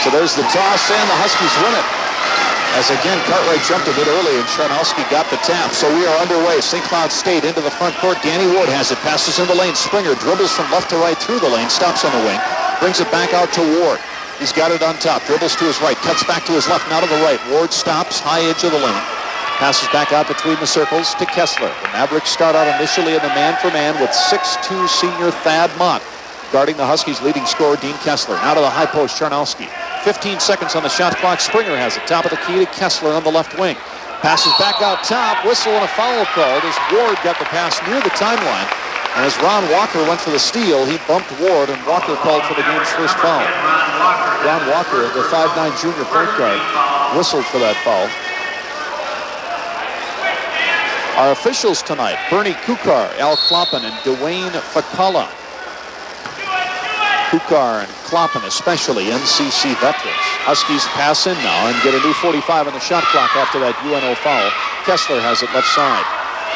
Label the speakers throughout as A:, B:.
A: So there's the toss, and the Huskies win it. As again, Cartwright jumped a bit early, and Charnowski got the tap. So we are underway. St. Cloud State into the front court. Danny Wood has it, passes in the lane. Springer dribbles from left to right through the lane, stops on the wing, brings it back out to Ward. He's got it on top, dribbles to his right, cuts back to his left, now to the right. Ward stops, high edge of the lane. Passes back out between the circles to Kessler. The Mavericks start out initially in the man-for-man with 6'2" senior Thad Mott guarding the Huskies' leading scorer, Dean Kessler. Now to the high post, Charnowski. 15 seconds on the shot clock. Springer has it. Top of the key to Kessler on the left wing. Passes back out top. Whistle and a foul called as Ward got the pass near the timeline. And as Ron Walker went for the steal, he bumped Ward, and Walker called for the game's first foul. Ron Walker, the 5'9" junior point guard, whistled for that foul. Our officials tonight, Bernie Kukar, Al Kloppen, and Dwayne Fakala. Kukar and Kloppen, especially NCC veterans. Huskies pass in now and get a new 45 on the shot clock after that UNO foul. Kessler has it left side.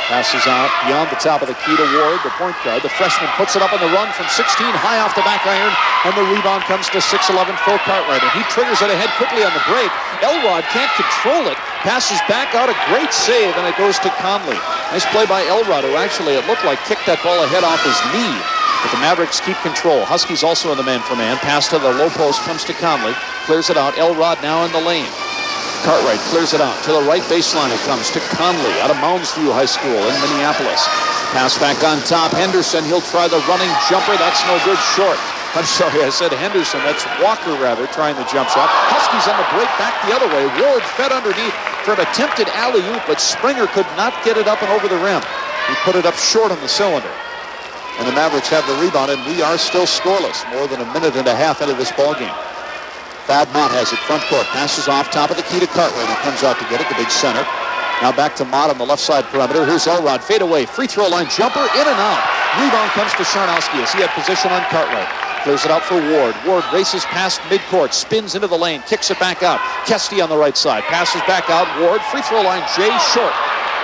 A: Passes out beyond the top of the key to Ward, the point guard. The freshman puts it up on the run from 16, high off the back iron, and the rebound comes to 6'11" Phil Cartwright, and he triggers it ahead quickly on the break. Elrod can't control it. Passes back out, a great save, and it goes to Conley. Nice play by Elrod, who actually, it looked like, kicked that ball ahead off his knee. But the Mavericks keep control. Huskies also in the man-for-man. Pass to the low post comes to Conley. Clears it out. Elrod now in the lane. Cartwright clears it out. To the right baseline it comes to Conley out of Mounds View High School in Minneapolis. Pass back on top. Henderson, he'll try the running jumper. That's no good, short. I'm sorry, I said Henderson. That's Walker, rather, trying the jump shot. Huskies on the break back the other way. Ward fed underneath for an attempted alley-oop, but Springer could not get it up and over the rim. He put it up short on the cylinder. And the Mavericks have the rebound, and we are still scoreless. More than a minute and a half into this ballgame. Thad Mott has it front court. Passes off top of the key to Cartwright, who comes out to get it, the big center. Now back to Mott on the left side perimeter. Here's Elrod, fade away, free throw line jumper, in and out. Rebound comes to Charnowski as he had position on Cartwright. Clears it out for Ward. Ward races past midcourt, spins into the lane, kicks it back out. Kesty on the right side, passes back out. Ward, free throw line, Jay short.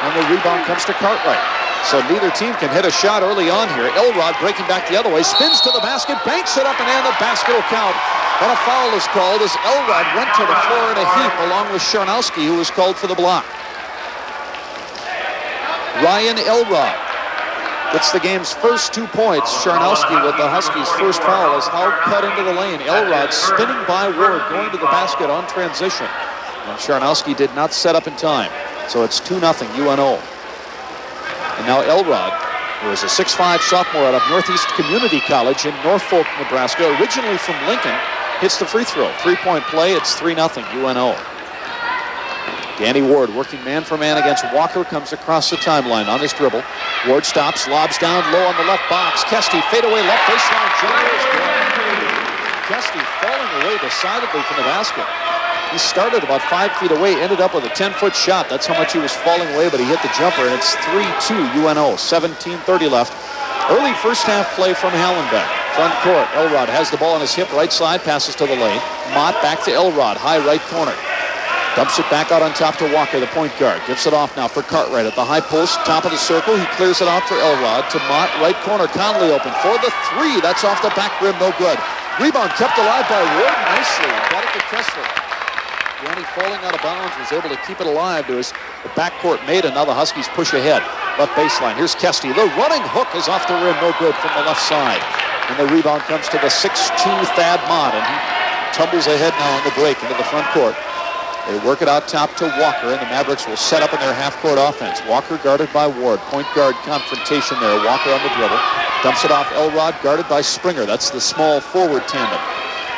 A: And the rebound comes to Cartwright. So neither team can hit a shot early on here. Elrod breaking back the other way, spins to the basket, banks it up and in. The basket will count. And a foul is called as Elrod went to the floor in a heap along with Charnowski, who was called for the block. Ryan Elrod gets the game's first 2 points. Charnowski with the Huskies' first foul as Howard cut into the lane. Elrod spinning by Ward, going to the basket on transition. And Charnowski did not set up in time. So it's 2-0 UNO. And now Elrod, who is a 6'5" sophomore out of Northeast Community College in Norfolk, Nebraska, originally from Lincoln, hits the free throw. 3-point play, it's 3-0 UNO. Danny Ward working man-for-man against Walker, comes across the timeline on his dribble. Ward stops, lobs down low on the left box. Kesty, fadeaway left baseline jumper is good. Kesty falling away decidedly from the basket. He started about 5 feet away, ended up with a 10-foot shot. That's how much he was falling away, but he hit the jumper, and it's 3-2 UNO, 17:30 left. Early first half play from Hallenbeck. Front court, Elrod has the ball on his hip, right side, passes to the lane. Mott back to Elrod, high right corner. Dumps it back out on top to Walker, the point guard. Gives it off now for Cartwright at the high post, top of the circle. He clears it out for Elrod to Mott, right corner. Conley open for the three. That's off the back rim, no good. Rebound kept alive by Ward nicely. Got it to Kessler. Danny falling out of bounds was able to keep it alive to his backcourt mate, and now the Huskies push ahead. Left baseline, here's Kesty. The running hook is off the rim, no good from the left side. And the rebound comes to the 6'2" Thad Mott, and he tumbles ahead now on the break into the front court. They work it out top to Walker, and the Mavericks will set up in their half-court offense. Walker guarded by Ward. Point guard confrontation there. Walker on the dribble. Dumps it off Elrod, guarded by Springer. That's the small forward tandem.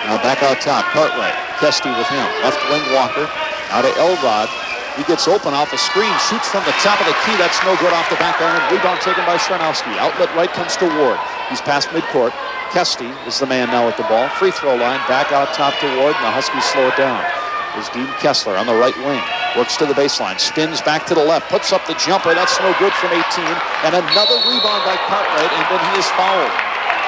A: Now back out top, Cartwright. Kesty with him. Left wing Walker. Now to Elrod. He gets open off a screen. Shoots from the top of the key. That's no good off the back iron. Rebound taken by Charnowski. Outlet right comes to Ward. He's past midcourt. Kesty is the man now with the ball. Free throw line. Back out top to Ward, and the Huskies slow it down. There's Dean Kessler on the right wing. Works to the baseline. Spins back to the left. Puts up the jumper. That's no good from 18. And another rebound by Cartwright, and then he is fouled.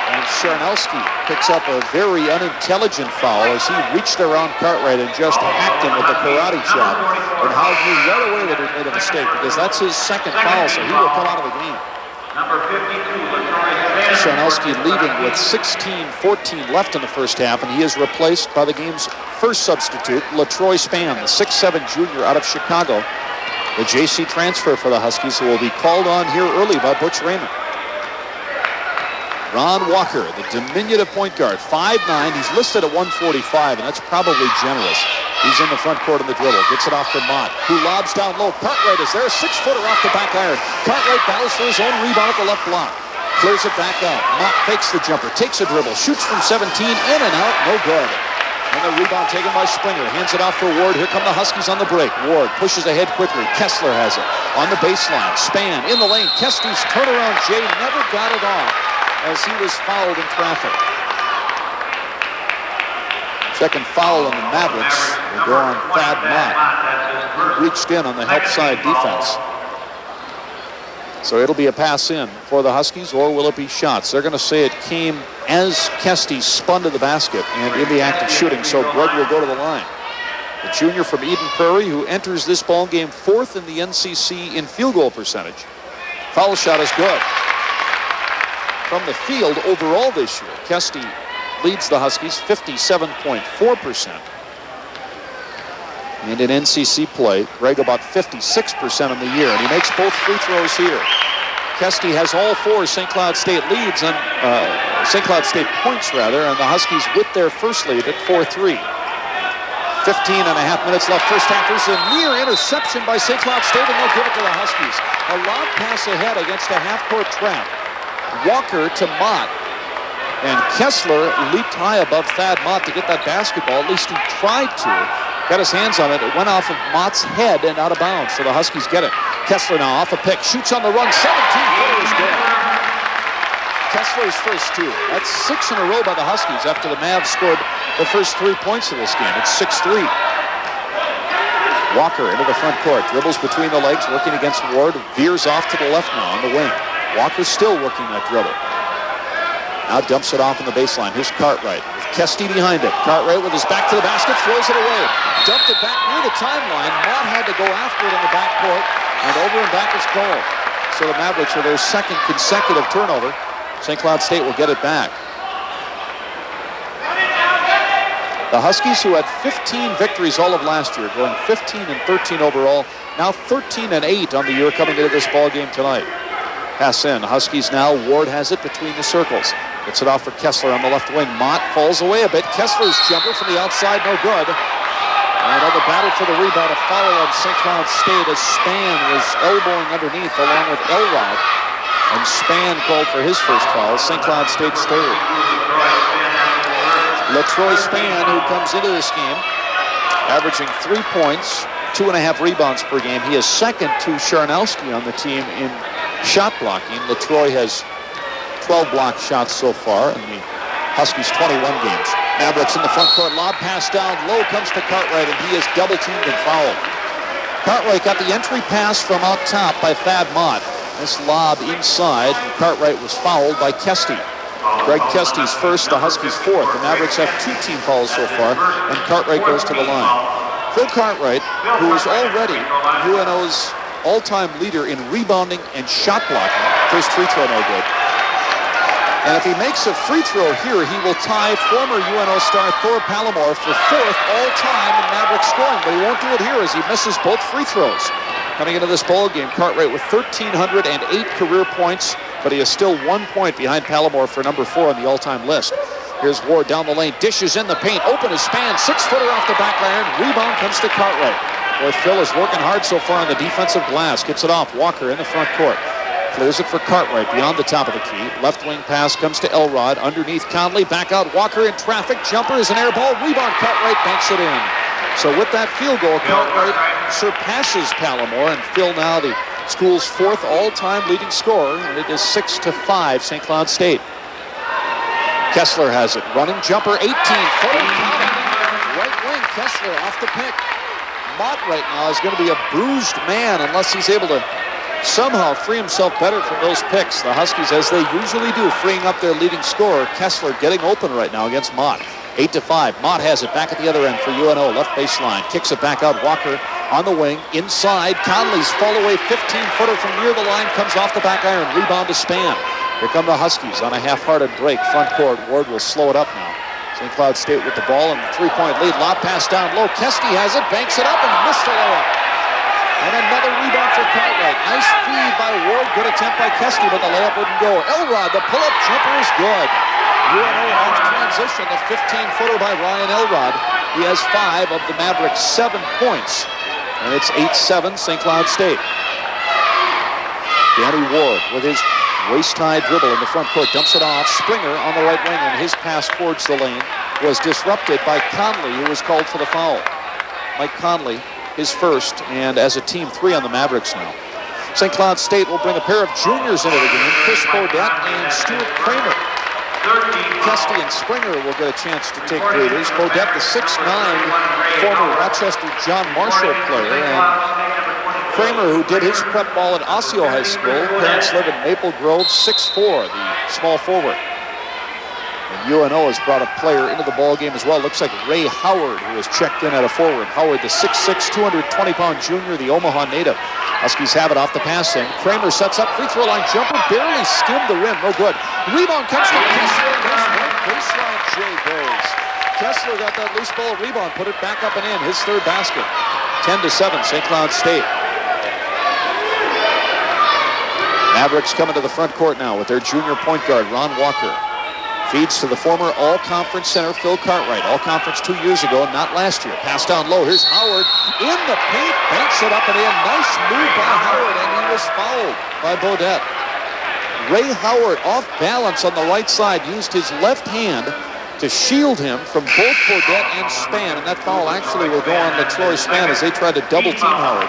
A: And Charnowski picks up a very unintelligent foul as he reached around Cartwright and just hacked him with the karate chop. And Howard knew right away that he made a mistake because that's his second foul, so he will come out of the game.
B: Number 52,
A: Sharnowski leaving with 16:14 left in the first half, and he is replaced by the game's first substitute, LaTroy Spann, the 6'7" junior out of Chicago, the JC transfer for the Huskies, who will be called on here early by Butch Raymond. Ron Walker, the diminutive point guard, 5'9". He's listed at 145, and that's probably generous. He's in the front court in the dribble. Gets it off to Mott, who lobs down low. Cartwright is there, a 6-footer off the back iron. Cartwright battles for his own rebound at the left block. Clears it back out. Mott fakes the jumper, takes a dribble, shoots from 17, in and out, no good. And the rebound taken by Springer. Hands it off for Ward. Here come the Huskies on the break. Ward pushes ahead quickly. Kessler has it on the baseline. Spann in the lane. Kesty's turnaround J never got it off as he was fouled in traffic. Second foul on the Mavericks will go on Thad Mott. Reached in on the help side defense. So it'll be a pass in for the Huskies, or will it be shots? They're going to say it came as Kesty spun to the basket and in the act of shooting, so Greg will go to the line. The junior from Eden Prairie, who enters this ball game fourth in the NCC in field goal percentage. Foul shot is good. From the field overall this year, Kesty leads the Huskies 57.4%. And in NCC play, Greg about 56% on the year, and he makes both free throws here. Kesty has all four St. Cloud State leads, and St. Cloud State points rather, and the Huskies with their first lead at 4-3. 15 and a half minutes left first half. There's a near interception by St. Cloud State, and they'll give it to the Huskies. A lob pass ahead against a half-court trap. Walker to Mott, and Kessler leaped high above Thad Mott to get that basketball. At least he tried to. Got his hands on it. It went off of Mott's head and out of bounds, so the Huskies get it. Kessler now off a pick, shoots on the run, 17-footer is good. Kessler's first two. That's 6 in a row by the Huskies after the Mavs scored the first 3 points of this game. It's 6-3. Walker into the front court, dribbles between the legs, working against Ward, veers off to the left now on the wing. Walker still working that dribble. Now dumps it off on the baseline. Here's Cartwright with Kesty behind it. Cartwright with his back to the basket, throws it away. Dumped it back near the timeline. Mott had to go after it in the backcourt, and over and back is called. So the Mavericks, with their second consecutive turnover, St. Cloud State will get it back. The Huskies, who had 15 victories all of last year, going 15-13 overall, now 13-8 on the year coming into this ball game tonight. Pass in. Huskies now. Ward has it between the circles. Gets it off for Kessler on the left wing. Mott falls away a bit. Kessler's jumper from the outside, no good. And on the battle for the rebound, a foul on St. Cloud State as Spann was elbowing underneath along with Elrod. And Spann called for his first foul. St. Cloud State's third. LaTroy Spann, who comes into this game, averaging 3 points, 2.5 rebounds per game. He is second to Sharnowski on the team in shot blocking. LaTroy has 12 blocked shots so far, and the Huskies 21 games. Mavericks in the front court, lob pass down low, comes to Cartwright, and he is double teamed and fouled. Cartwright got the entry pass from out top by Thad Mott. This lob inside, and Cartwright was fouled by Kesty. Greg Kesty's first, the Huskies fourth. The Mavericks have 2 team fouls so far, and Cartwright goes to the line. Phil Cartwright, who is already UNO's all-time leader in rebounding and shot blocking. First free throw, no good. And if he makes a free throw here, he will tie former UNO star Thor Palomar for 4th all-time in Maverick scoring, but he won't do it here as he misses both free throws. Coming into this ball game, Cartwright with 1,308 career points, but he is still 1 point behind Palomar for number 4 on the all-time list. Here's Ward down the lane, dishes in the paint, open is Spann, 6-footer off the back iron, rebound comes to Cartwright. Boy, Phil is working hard so far on the defensive glass. Gets it off. Walker in the front court. Clears it for Cartwright beyond the top of the key. Left wing pass comes to Elrod. Underneath Conley. Back out Walker in traffic. Jumper is an air ball. Rebound. Cartwright banks it in. So with that field goal, Cartwright surpasses Palomar, and Phil now the school's 4th all-time leading scorer, and it is 6-5 St. Cloud State. Kessler has it. Running jumper, 18-footer. Right wing, Kessler off the pick. Mott right now is going to be a bruised man unless he's able to somehow free himself better from those picks. The Huskies, as they usually do, freeing up their leading scorer. Kessler getting open right now against Mott. 8-5. Mott has it back at the other end for UNO. Left baseline. Kicks it back out. Walker on the wing. Inside. Conley's fall away 15-footer from near the line. Comes off the back iron. Rebound to Spann. Here come the Huskies on a half-hearted break. Front court. Ward will slow it up now. St. Cloud State with the ball and 3-point lead. Lob pass down low. Keski has it, banks it up, and missed the layup. And another rebound for Cartwright. Nice feed by Ward. Good attempt by Keski, but the layup wouldn't go. Elrod, the pull-up jumper is good. UNO off transition. The 15-footer by Ryan Elrod. He has 5 of the Mavericks' 7 points. And it's 8-7 St. Cloud State. Danny Ward with his waist-high dribble in the front court, dumps it off. Springer on the right wing, and his pass towards the lane was disrupted by Conley, who was called for the foul. Mike Conley, his first, and as a team 3 on the Mavericks now. St. Cloud State will bring a pair of juniors into the game, Chris Bodette and Stuart Kramer. Kesty and Springer will get a chance to take breathers. Bodette, the 6'9", former Rochester John Marshall player, and Kramer, who did his prep ball at Osseo High School. Parents live in Maple Grove, 6'4", the small forward. And UNO has brought a player into the ball game as well. Looks like Ray Howard, who has checked in at a forward. Howard, the 6'6", 220-pound junior, the Omaha native. Huskies have it off the passing. Kramer sets up, free throw line jumper, barely skimmed the rim, no good. Rebound comes to Kessler. Baseline Jay goes. Kessler got that loose ball rebound, put it back up and in. His third basket. 10-7, St. Cloud State. Mavericks coming to the front court now with their junior point guard, Ron Walker. Feeds to the former all-conference center, Phil Cartwright. All-conference 2 years ago, not last year. Pass down low. Here's Howard in the paint. Banks it up and in. Nice move by Howard, and he was fouled by Bodette. Ray Howard, off balance on the right side, used his left hand to shield him from both Bodette and Spann, and that foul actually will go on Latroy Spann as they tried to double-team Howard.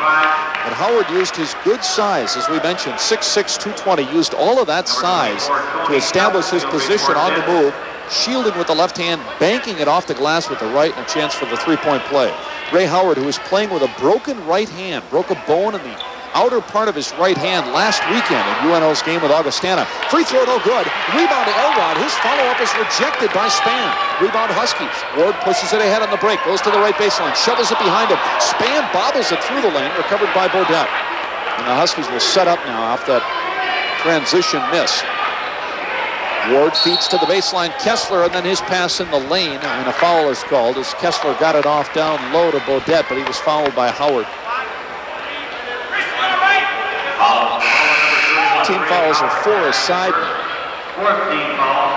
A: But Howard used his good size, as we mentioned, 6'6", 220, used all of that size to establish his position on the move, shielding with the left hand, banking it off the glass with the right, and a chance for the three-point play. Ray Howard, who was playing with a broken right hand, broke a bone in the outer part of his right hand last weekend in UNO's game with Augustana. Free throw, no good. Rebound to Elrod. His follow-up is rejected by Spann. Rebound Huskies. Ward pushes it ahead on the break. Goes to the right baseline. Shovels it behind him. Spann bobbles it through the lane. Recovered by Bodette. And the Huskies will set up now off that transition miss. Ward feeds to the baseline. Kessler, and then his pass in the lane. And a foul is called as Kessler got it off down low to Bodette, but he was fouled by Howard. Team fouls are 4 aside.
B: Fourth team foul.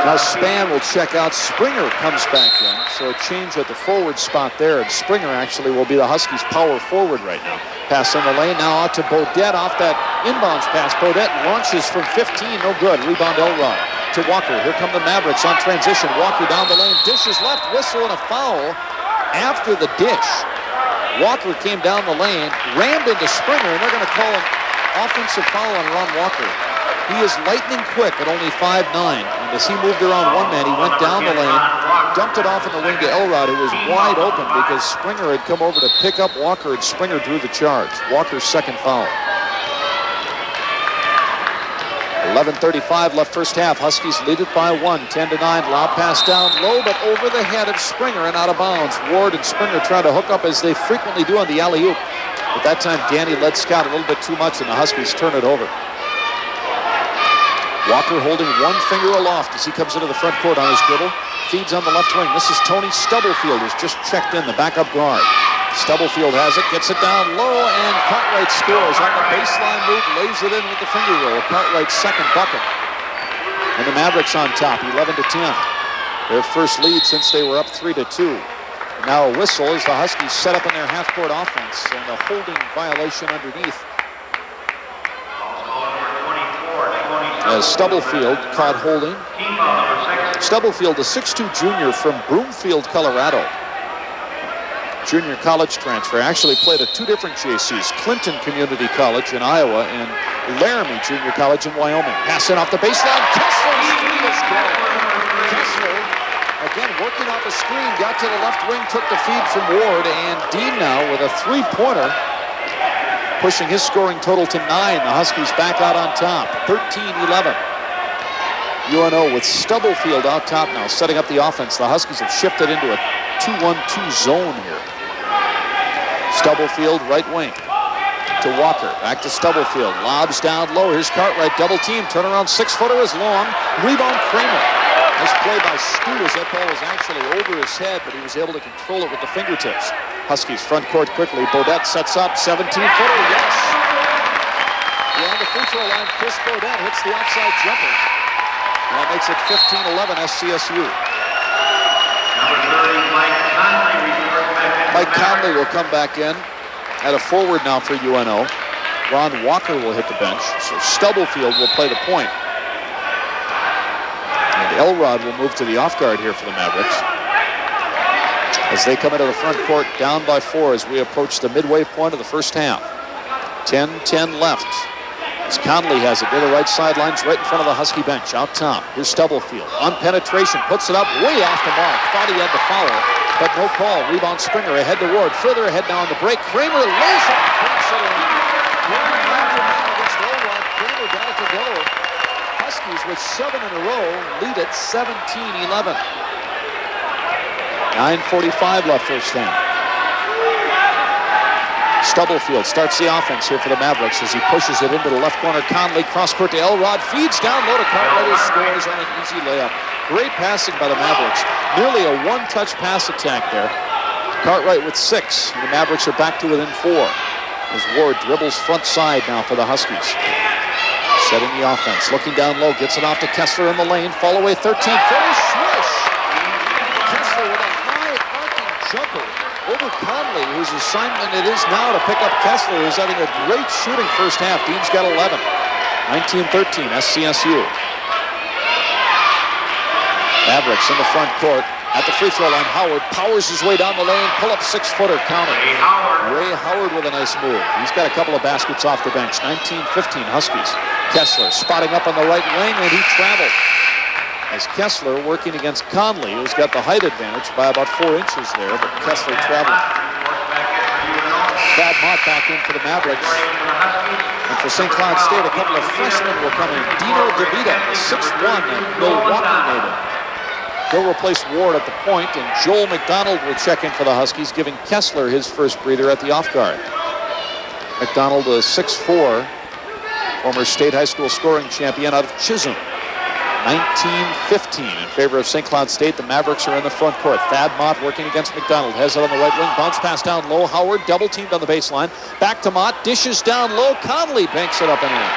A: Now Spann will check out. Springer comes back in. So a change at the forward spot there. And Springer actually will be the Huskies' power forward right now. Pass in the lane now out to Bodette off that inbounds pass. Bodette launches from 15. No good. Rebound Elrod to Walker. Here come the Mavericks on transition. Walker down the lane. Dishes left. Whistle and a foul after the dish. Walker came down the lane, rammed into Springer, and they're going to call an offensive foul on Ron Walker. He is lightning quick at only 5'9", and as he moved around one man, he went down the lane, dumped it off in the wing to Elrod, who was wide open because Springer had come over to pick up Walker, and Springer drew the charge. Walker's second foul. 11:35 left first half. Huskies lead it by 1, 10-9. Lob pass down low, but over the head of Springer and out of bounds. Ward and Springer trying to hook up as they frequently do on the alley-oop. But that time, Danny led Scott a little bit too much, and the Huskies turn it over. Walker holding one finger aloft as he comes into the front court on his dribble. Feeds on the left wing. This is Tony Stubblefield, who's just checked in, the backup guard. Stubblefield has it, gets it down low, and Cartwright scores on the baseline move, lays it in with the finger roll. Cartwright's second bucket. And the Mavericks on top, 11-10. Their first lead since they were up 3-2. Now a whistle as the Huskies set up in their half-court offense, and a holding violation underneath. As Stubblefield caught holding. Stubblefield, a 6'2" junior from Broomfield, Colorado. Junior college transfer. Actually played at 2 different JCs, Clinton Community College in Iowa and Laramie Junior College in Wyoming. Pass in off the baseline. Kessler's three is good. Kessler, again working off the screen, got to the left wing, took the feed from Ward, and Dean now with a three-pointer, pushing his scoring total to 9. The Huskies back out on top, 13-11. UNO with Stubblefield out top now, setting up the offense. The Huskies have shifted into a 2-1-2 zone here. Stubblefield, right wing. to Walker. Back to Stubblefield. Lobs down low. Here's Cartwright. Double team. Turnaround 6-footer is long. Rebound Kramer. Nice play by Stu as that ball was actually over his head, but he was able to control it with the fingertips. Huskies front court quickly. Bodette sets up. 17-footer. Yes. Beyond the free throw line, Chris Bodette hits the outside jumper. And that makes it 15-11 SCSU.
B: Number 30, Mike Conley, reports back in.
A: Mike Conley will come back in at a forward now for UNO. Ron Walker will hit the bench, so Stubblefield will play the point. And Elrod will move to the off guard here for the Mavericks as they come into the front court down by 4 as we approach the midway point of the first half. 10-10 left. As Conley has it near the right sidelines, right in front of the Husky bench, out top. Here's Stubblefield. On penetration, puts it up way off the mark. Thought he had the foul, but no call. Rebound Springer ahead to Ward. Further ahead now on the break. Kramer lays it. Against Elrod. Kramer got it to go. Huskies with 7 in a row lead at 17-11. 9:45 left first half. Stubblefield starts the offense here for the Mavericks as he pushes it into the left corner. Conley cross court to Elrod, feeds down low to Cartwright, who scores on an easy layup. Great passing by the Mavericks. Nearly a one-touch pass attack there. Cartwright with 6, and the Mavericks are back to within 4. As Ward dribbles front side now for the Huskies. Setting the offense, looking down low, gets it off to Kessler in the lane. Fall away 13-footer, swish! Kessler with a high arcing jumper over Conley, whose assignment it is now to pick up Kessler, who's having a great shooting first half. Dean's got 11. 19-13, SCSU. Mavericks in the front court. At the free throw line, Howard powers his way down the lane. Pull-up 6-footer, counter. Ray Howard with a nice move. He's got a couple of baskets off the bench. 19-15, Huskies. Kessler spotting up on the right wing, and he traveled. As Kessler working against Conley, who's got the height advantage by about 4 inches there, but Kessler traveling. Thad Mott back in for the Mavericks. And for St. Cloud State, a couple of freshmen will come in. Dino DeVita, a 6'1", Milwaukee native. He'll replace Ward at the point, and Joel McDonald will check in for the Huskies, giving Kessler his first breather at the off guard. McDonald, a 6'4", former state high school scoring champion out of Chisholm. 19-15 in favor of St. Cloud State. The Mavericks are in the front court. Thad Mott working against McDonald. Has it on the right wing. Bounce pass down low. Howard double teamed on the baseline. Back to Mott. Dishes down low. Conley banks it up and in.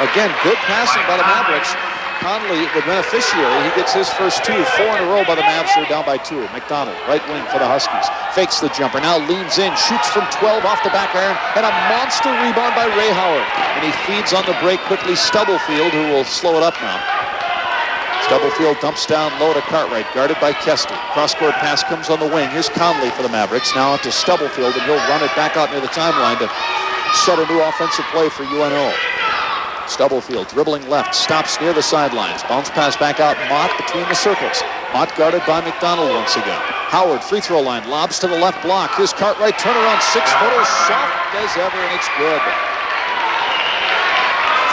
A: Again, good passing by the Mavericks. Conley, the beneficiary, he gets his first 2. 4 in a row by the Mavs. They're down by 2. McDonald, right wing for the Huskies. Fakes the jumper. Now leans in. Shoots from 12 off the back iron. And a monster rebound by Ray Howard. And he feeds on the break quickly. Stubblefield, who will slow it up now. Stubblefield dumps down low to Cartwright, guarded by Kesty. Cross-court pass comes on the wing. Here's Conley for the Mavericks. Now to Stubblefield, and he'll run it back out near the timeline to set a new offensive play for UNO. Stubblefield dribbling left, stops near the sidelines. Bounce pass back out. Mott between the circles. Mott guarded by McDonald once again. Howard, free throw line, lobs to the left block. Here's Cartwright, turnaround 6-footer, soft as ever, and it's good.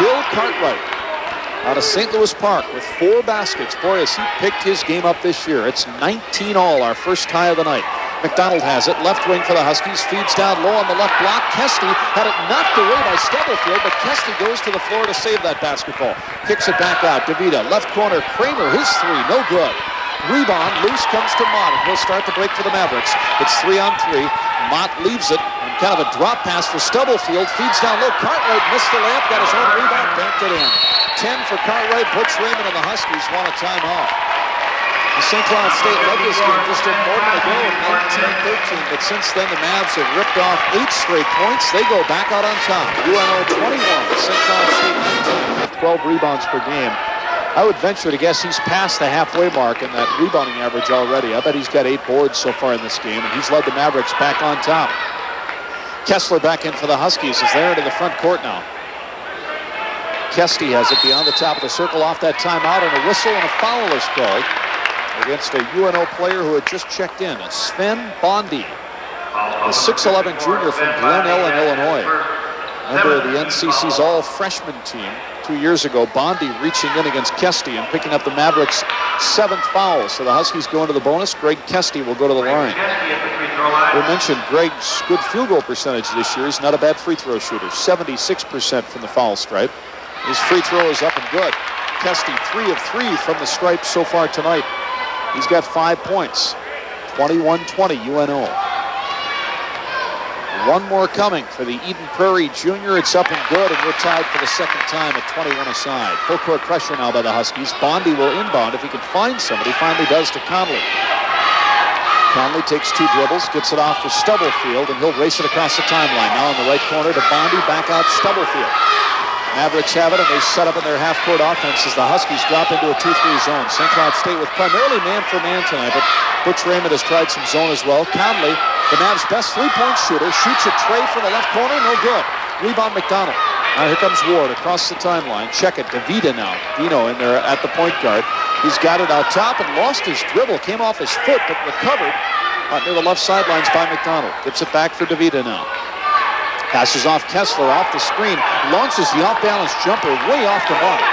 A: Phil Cartwright out of St. Louis Park with 4 baskets. Boy, has he picked his game up this year. It's 19 all, our first tie of the night. McDonald has it, left wing for the Huskies, feeds down low on the left block. Kesty had it knocked away by Stubblefield, but Kesty goes to the floor to save that basketball. Kicks it back out. DeVita, left corner, Kramer, his 3, no good. Rebound, loose comes to Mott, and he'll start the break for the Mavericks. It's 3-on-3. Mott leaves it, and kind of a drop pass for Stubblefield. Feeds down low. Cartwright missed the layup, got his own rebound, banked it in. 10 for Cartwright. Butch Raymond and the Huskies want a timeout. The St. Cloud State led this game just a moment ago in 19-13, but since then the Mavs have ripped off 8 straight points. They go back out on top. UNO 21, St. Cloud State 19 with 12 rebounds per game. I would venture to guess he's past the halfway mark in that rebounding average already. I bet he's got 8 boards so far in this game, and he's led the Mavericks back on top. Kessler back in for the Huskies as they're into the front court now. Kesty has it beyond the top of the circle off that timeout, and a whistle and a foul is called against a UNO player who had just checked in, Sven Bondi, a 6'11" junior from Glen Ellen, Illinois. Member of the NCC's all-freshman team. 2 years ago. Bondi reaching in against Kesty and picking up the Mavericks' 7th foul. So the Huskies go into the bonus. Greg Kesty will go to the line. We mentioned Greg's good field goal percentage this year. He's not a bad free throw shooter. 76% from the foul stripe. His free throw is up and good. Kesty 3 of 3 from the stripe so far tonight. He's got 5 points. 21-20 UNO. One more coming for the Eden Prairie Junior. It's up and good, and we're tied for the second time at 21 aside. Full court pressure now by the Huskies. Bondi will inbound if he can find somebody. Finally does to Conley. Conley takes 2 dribbles, gets it off for Stubblefield, and he'll race it across the timeline. Now in the right corner to Bondi, back out Stubblefield. Mavericks have it, and they set up in their half-court offense as the Huskies drop into a 2-3 zone. St. Cloud State with primarily man-for-man tonight, but Butch Raymond has tried some zone as well. Conley, the Mavs' best three-point shooter, shoots a tray from the left corner, no good. Rebound McDonald. Now here comes Ward across the timeline. Check it, DeVita now. Dino in there at the point guard. He's got it out top and lost his dribble. Came off his foot, but recovered near the left sidelines by McDonald. Gets it back for DeVita now. Passes off Kessler off the screen. Launches the off-balance jumper way off the mark.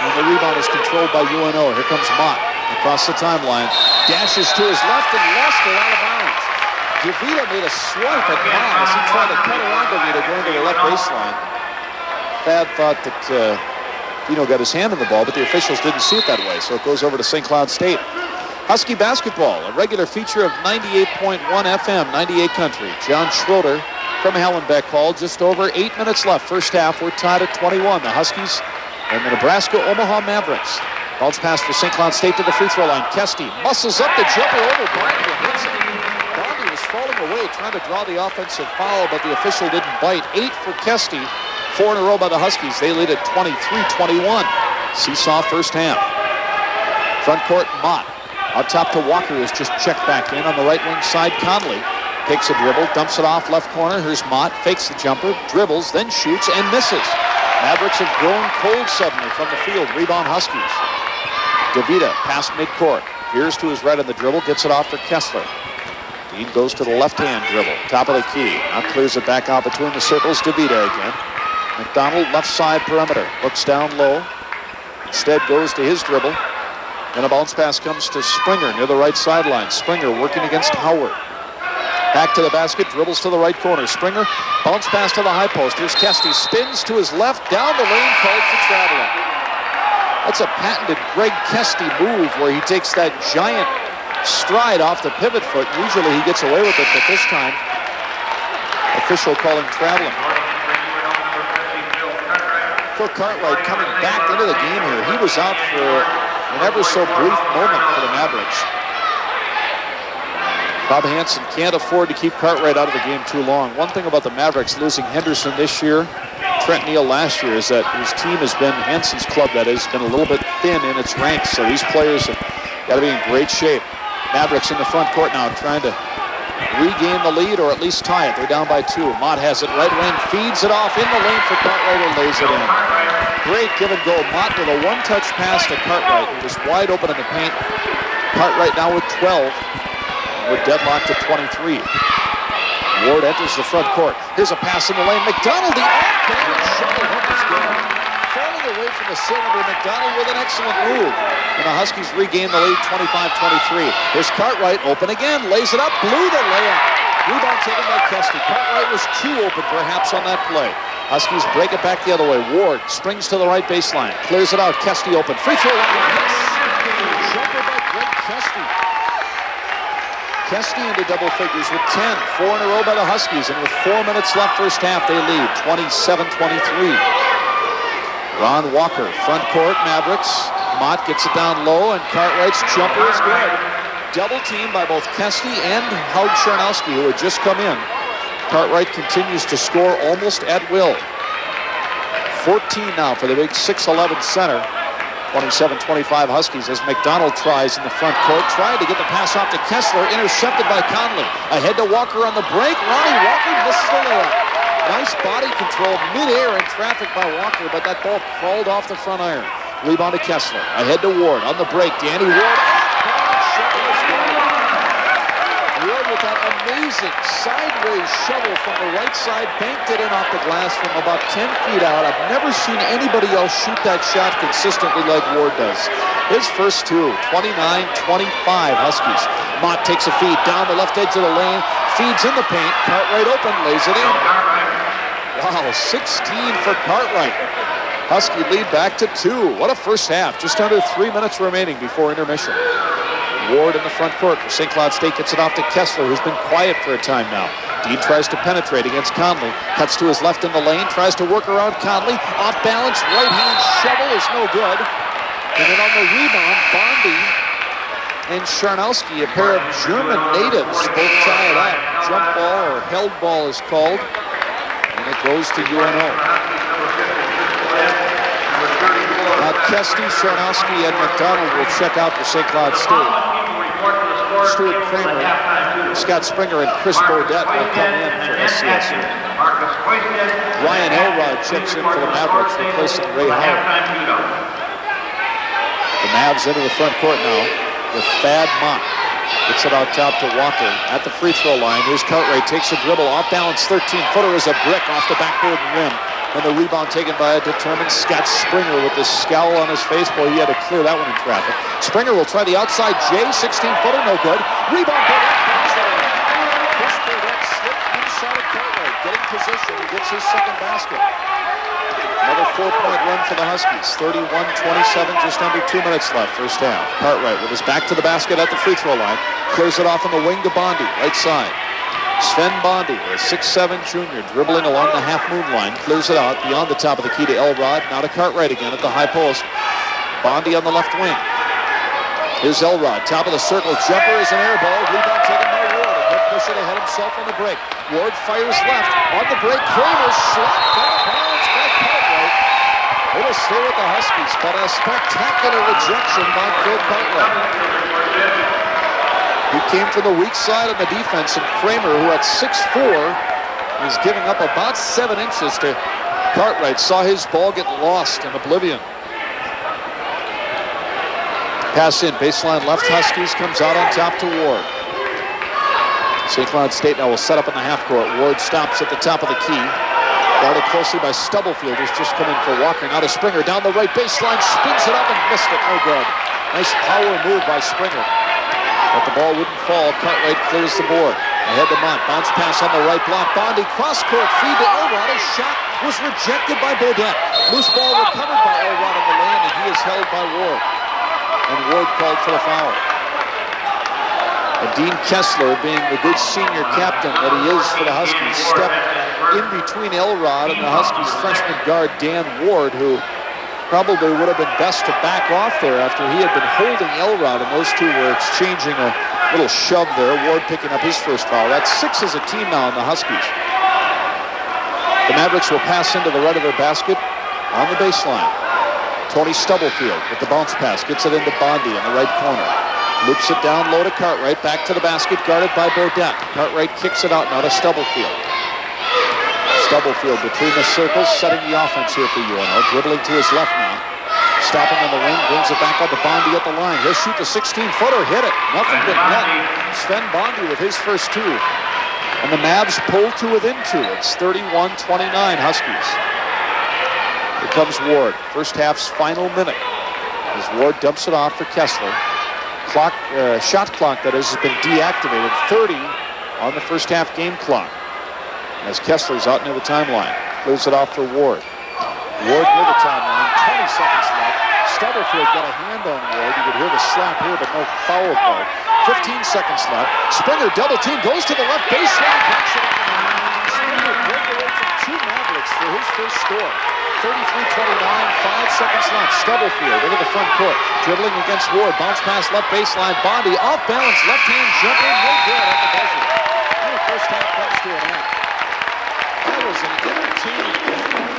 A: And the rebound is controlled by UNO. Here comes Mott across the timeline. Dashes to his left and lost it out of bounds. DeVita made a swipe at Mott as he tried to cut around DeVita going to the left baseline. Thad thought that Dino got his hand on the ball, but the officials didn't see it that way, so it goes over to St. Cloud State. Husky basketball, a regular feature of 98.1 FM, 98 Country. John Schroeder from Hallenbeck called. Just over 8 minutes left. First half, we're tied at 21. The Huskies and the Nebraska-Omaha Mavericks. Bounce pass for St. Cloud State to the free throw line. Kesty muscles up the jumper over Bondi and hits it. Bondi was falling away trying to draw the offensive foul, but the official didn't bite. 8 for Kesty. 4 in a row by the Huskies. They lead at 23-21. Seesaw first half. Front court, Mott. Out top to Walker, who's just checked back in. On the right wing side, Conley takes a dribble, dumps it off left corner. Here's Mott, fakes the jumper, dribbles, then shoots and misses. Mavericks have grown cold suddenly from the field. Rebound Huskies. DeVita past midcourt. Here's to his right on the dribble, gets it off for Kessler. Dean goes to the left-hand dribble, top of the key. Now clears it back out between the circles. DeVita again. McDonald left side perimeter, looks down low. Instead goes to his dribble. Then a bounce pass comes to Springer near the right sideline. Springer working against Howard. Back to the basket, dribbles to the right corner. Springer, bounce pass to the high post. Here's Kesty, spins to his left, down the lane, called for traveling. That's a patented Greg Kesty move where he takes that giant stride off the pivot foot. Usually he gets away with it, but this time, official calling traveling. Phil Cartwright coming back into the game here. He was out for an ever so brief moment for the Mavericks. Bob Hansen can't afford to keep Cartwright out of the game too long. One thing about the Mavericks losing Henderson this year, Trent Neal last year, is that his team has been, Hansen's club that is, been a little bit thin in its ranks. So these players have got to be in great shape. Mavericks in the front court now trying to regain the lead or at least tie it. They're down by 2. Mott has it right wing, feeds it off in the lane for Cartwright and lays it in. Great give and go. Mott with a one-touch pass to Cartwright. He was wide open in the paint. Cartwright now with 12. We're deadlocked at 23. Ward enters the front court. Here's a pass in the lane. McDonald, the off-balance shot hook is good. Falling away from the cylinder, McDonald with an excellent move. And the Huskies regain the lead 25-23. Here's Cartwright, open again, lays it up, blew the layup. Rebound taken by Kesty. Cartwright was too open perhaps on that play. Huskies break it back the other way. Ward springs to the right baseline, clears it out. Kesty open. Free throw line. Yes! Jumper by Greg Kesty. Kesty into double figures with 10. 4 in a row by the Huskies, and with 4 minutes left first half, they lead 27-23. Ron Walker, front court, Mavericks. Mott gets it down low, and Cartwright's jumper is good. Double team by both Kesty and Howard Charnowski, who had just come in. Cartwright continues to score almost at will. 14 now for the big 6'11 center. 27-25 Huskies as McDonald tries in the front court. Tried to get the pass off to Kessler, intercepted by Conley. Ahead to Walker on the break. Ronnie Walker misses the layup. Nice body control midair in traffic by Walker, but that ball crawled off the front iron. Rebound to Kessler. Ahead to Ward on the break. Danny Ward. Ward with that amazing sideways shovel from the right side, banked it in off the glass from about 10 feet out. I've never seen anybody else shoot that shot consistently like Ward does. His first two, 29-25 Huskies. Mott takes a feed down the left edge of the lane, feeds in the paint, Cartwright open, lays it in. Wow, 16 for Cartwright. Husky lead back to 2. What a first half. Just under 3 minutes remaining before intermission. Ward in the front court for St. Cloud State gets it off to Kessler, who's been quiet for a time now. Dean tries to penetrate against Conley. Cuts to his left in the lane, tries to work around Conley. Off balance, right hand shovel is no good. And then on the rebound, Bondi and Charnowski, a pair of German natives, both tie it up. Jump ball or held ball is called. And it goes to UNO. Now Kesty, Charnowski, and McDonald will check out for St. Cloud State. Stuart Kramer, Scott Springer, and Chris Bodette will come in for SCSU. Ryan Elrod checks in for the Mavericks, replacing Ray Howard. The Mavs into the front court now with Thad Mott. Gets it out top to Walker at the free throw line. Here's Cartwright, takes a dribble, off balance, 13-footer is a brick off the backboard and rim. And the rebound taken by a determined Scott Springer with this scowl on his face. Boy, he had to clear that one in traffic. Springer will try the outside J, 16-footer, no good. Rebound, Chris Bodette slipped inside of Cartwright, getting position, he gets his second basket. Another 4-point run for the Huskies. 31-27, just under 2 minutes left, first half. Cartwright with his back to the basket at the free throw line. Clears it off on the wing to Bondi, right side. Sven Bondi, a 6'7 junior, dribbling along the half-moon line. Clears it out beyond the top of the key to Elrod. Now to Cartwright again at the high post. Bondi on the left wing. Here's Elrod, top of the circle. Jumper is an air ball. Rebound taken by Ward. And he'll push it ahead himself on the break. Ward fires left. On the break, Kramer shot. Out of bounds by Cartwright. It'll stay with the Huskies, but a spectacular rejection by Phil Cartwright. He came from the weak side of the defense, and Kramer, who at 6'4", is giving up about 7 inches to Cartwright. Saw his ball get lost in oblivion. Pass in, baseline left, Huskies, comes out on top to Ward. St. Cloud State now will set up in the half court. Ward stops at the top of the key. Guarded closely by Stubblefield, who's just come in for Walker. Now to Springer, down the right baseline, spins it up and missed it, no good. Nice power move by Springer. But the ball wouldn't fall. Cartwright clears the board. Ahead to Mott. Bounce pass on the right block. Bondi cross-court feed to Elrod. His shot was rejected by Bodette. Loose ball recovered by Elrod on the lane, and he is held by Ward. And Ward called for the foul. And Dean Kessler, being the good senior captain that he is for the Huskies, stepped in between Elrod and the Huskies freshman guard Dan Ward, who probably would have been best to back off there after he had been holding Elrod, and those two were exchanging a little shove there. Ward picking up his first foul. That's 6 as a team now in the Huskies. The Mavericks will pass into the right of their basket on the baseline. Tony Stubblefield with the bounce pass, gets it into Bondi in the right corner. Loops it down low to Cartwright, back to the basket, guarded by Bodette. Cartwright kicks it out now to Stubblefield. Stubblefield between the circles, setting the offense here for UNO. Dribbling to his left now. Stopping on the wing, brings it back up to Bondi at the line. He'll shoot the 16-footer, hit it. Nothing but net. Sven Bondi with his first 2. And the Mavs pull to within 2. It's 31-29 Huskies. Here comes Ward. First half's final minute. As Ward dumps it off for Kessler. Shot clock, that is, has been deactivated. 30 on the first half game clock. As Kessler's out near the timeline. Clears it off for Ward. Ward near the timeline, 20 seconds left. Stubblefield got a hand on Ward. You could hear the slap here, but no foul call. 15 seconds left. Springer double team, goes to the left baseline. Springer broke away from 2 Mavericks for his first score. 33-29, 5 seconds left. Stubblefield into the front court. Dribbling against Ward. Bounce pass left baseline. Bondi off balance, left hand jumper, no good at the buzzer. And the first half comes to an end. That was an entertaining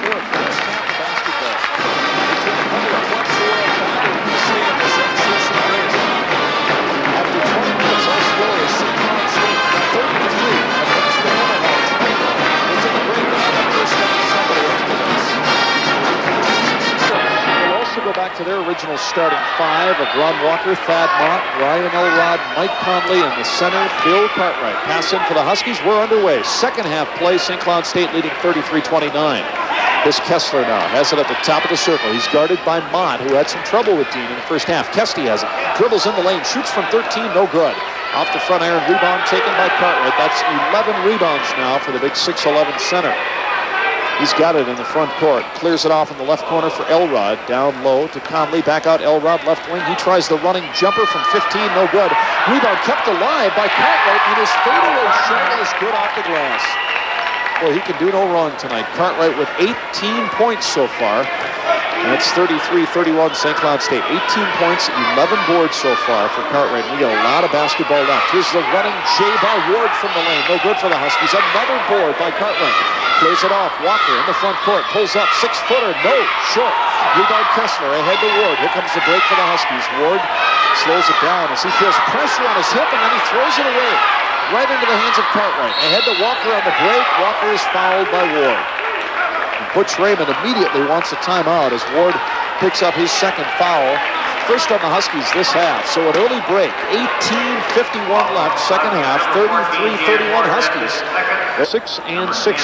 A: first half of basketball. It took another flexible battle to stay in this exhibition race. After 20 minutes, our score is St. Cloud State 33 against the Omaha 20. We'll take a break and have our first half Sunday after this. We'll also go back to their original original starting five of Ron Walker, Thad Mott, Ryan Elrod, Mike Conley, and the center, Bill Cartwright. Pass in for the Huskies. We're underway. Second half play, St. Cloud State leading 33-29. This Kessler now has it at the top of the circle. He's guarded by Mott, who had some trouble with Dean in the first half. Kesty has it. Dribbles in the lane. Shoots from 13. No good. Off the front iron. Rebound taken by Cartwright. That's 11 rebounds now for the big 6'11 center. He's got it in the front court. Clears it off in the left corner for Elrod. Down low to Conley. Back out Elrod, left wing. He tries the running jumper from 15. No good. Rebound kept alive by Cartwright. And his fadeaway shot is good off the glass. Boy, he can do no wrong tonight. Cartwright with 18 points so far. And it's 33-31 St. Cloud State. 18 points, 11 boards so far for Cartwright. We got a lot of basketball left. Here's the running J by Ward from the lane. No good for the Huskies. Another board by Cartwright. Clears it off. Walker in the front court. Pulls up. 6-footer. No. Short. Rebound Kessler. Ahead to Ward. Here comes the break for the Huskies. Ward slows it down as he feels pressure on his hip, and then he throws it away. Right into the hands of Cartwright. Ahead to Walker on the break. Walker is fouled by Ward. And Butch Raymond immediately wants a timeout as Ward picks up his second foul. First on the Huskies this half. So an early break. 18:51 left, second half. 33-31 Huskies. 6-6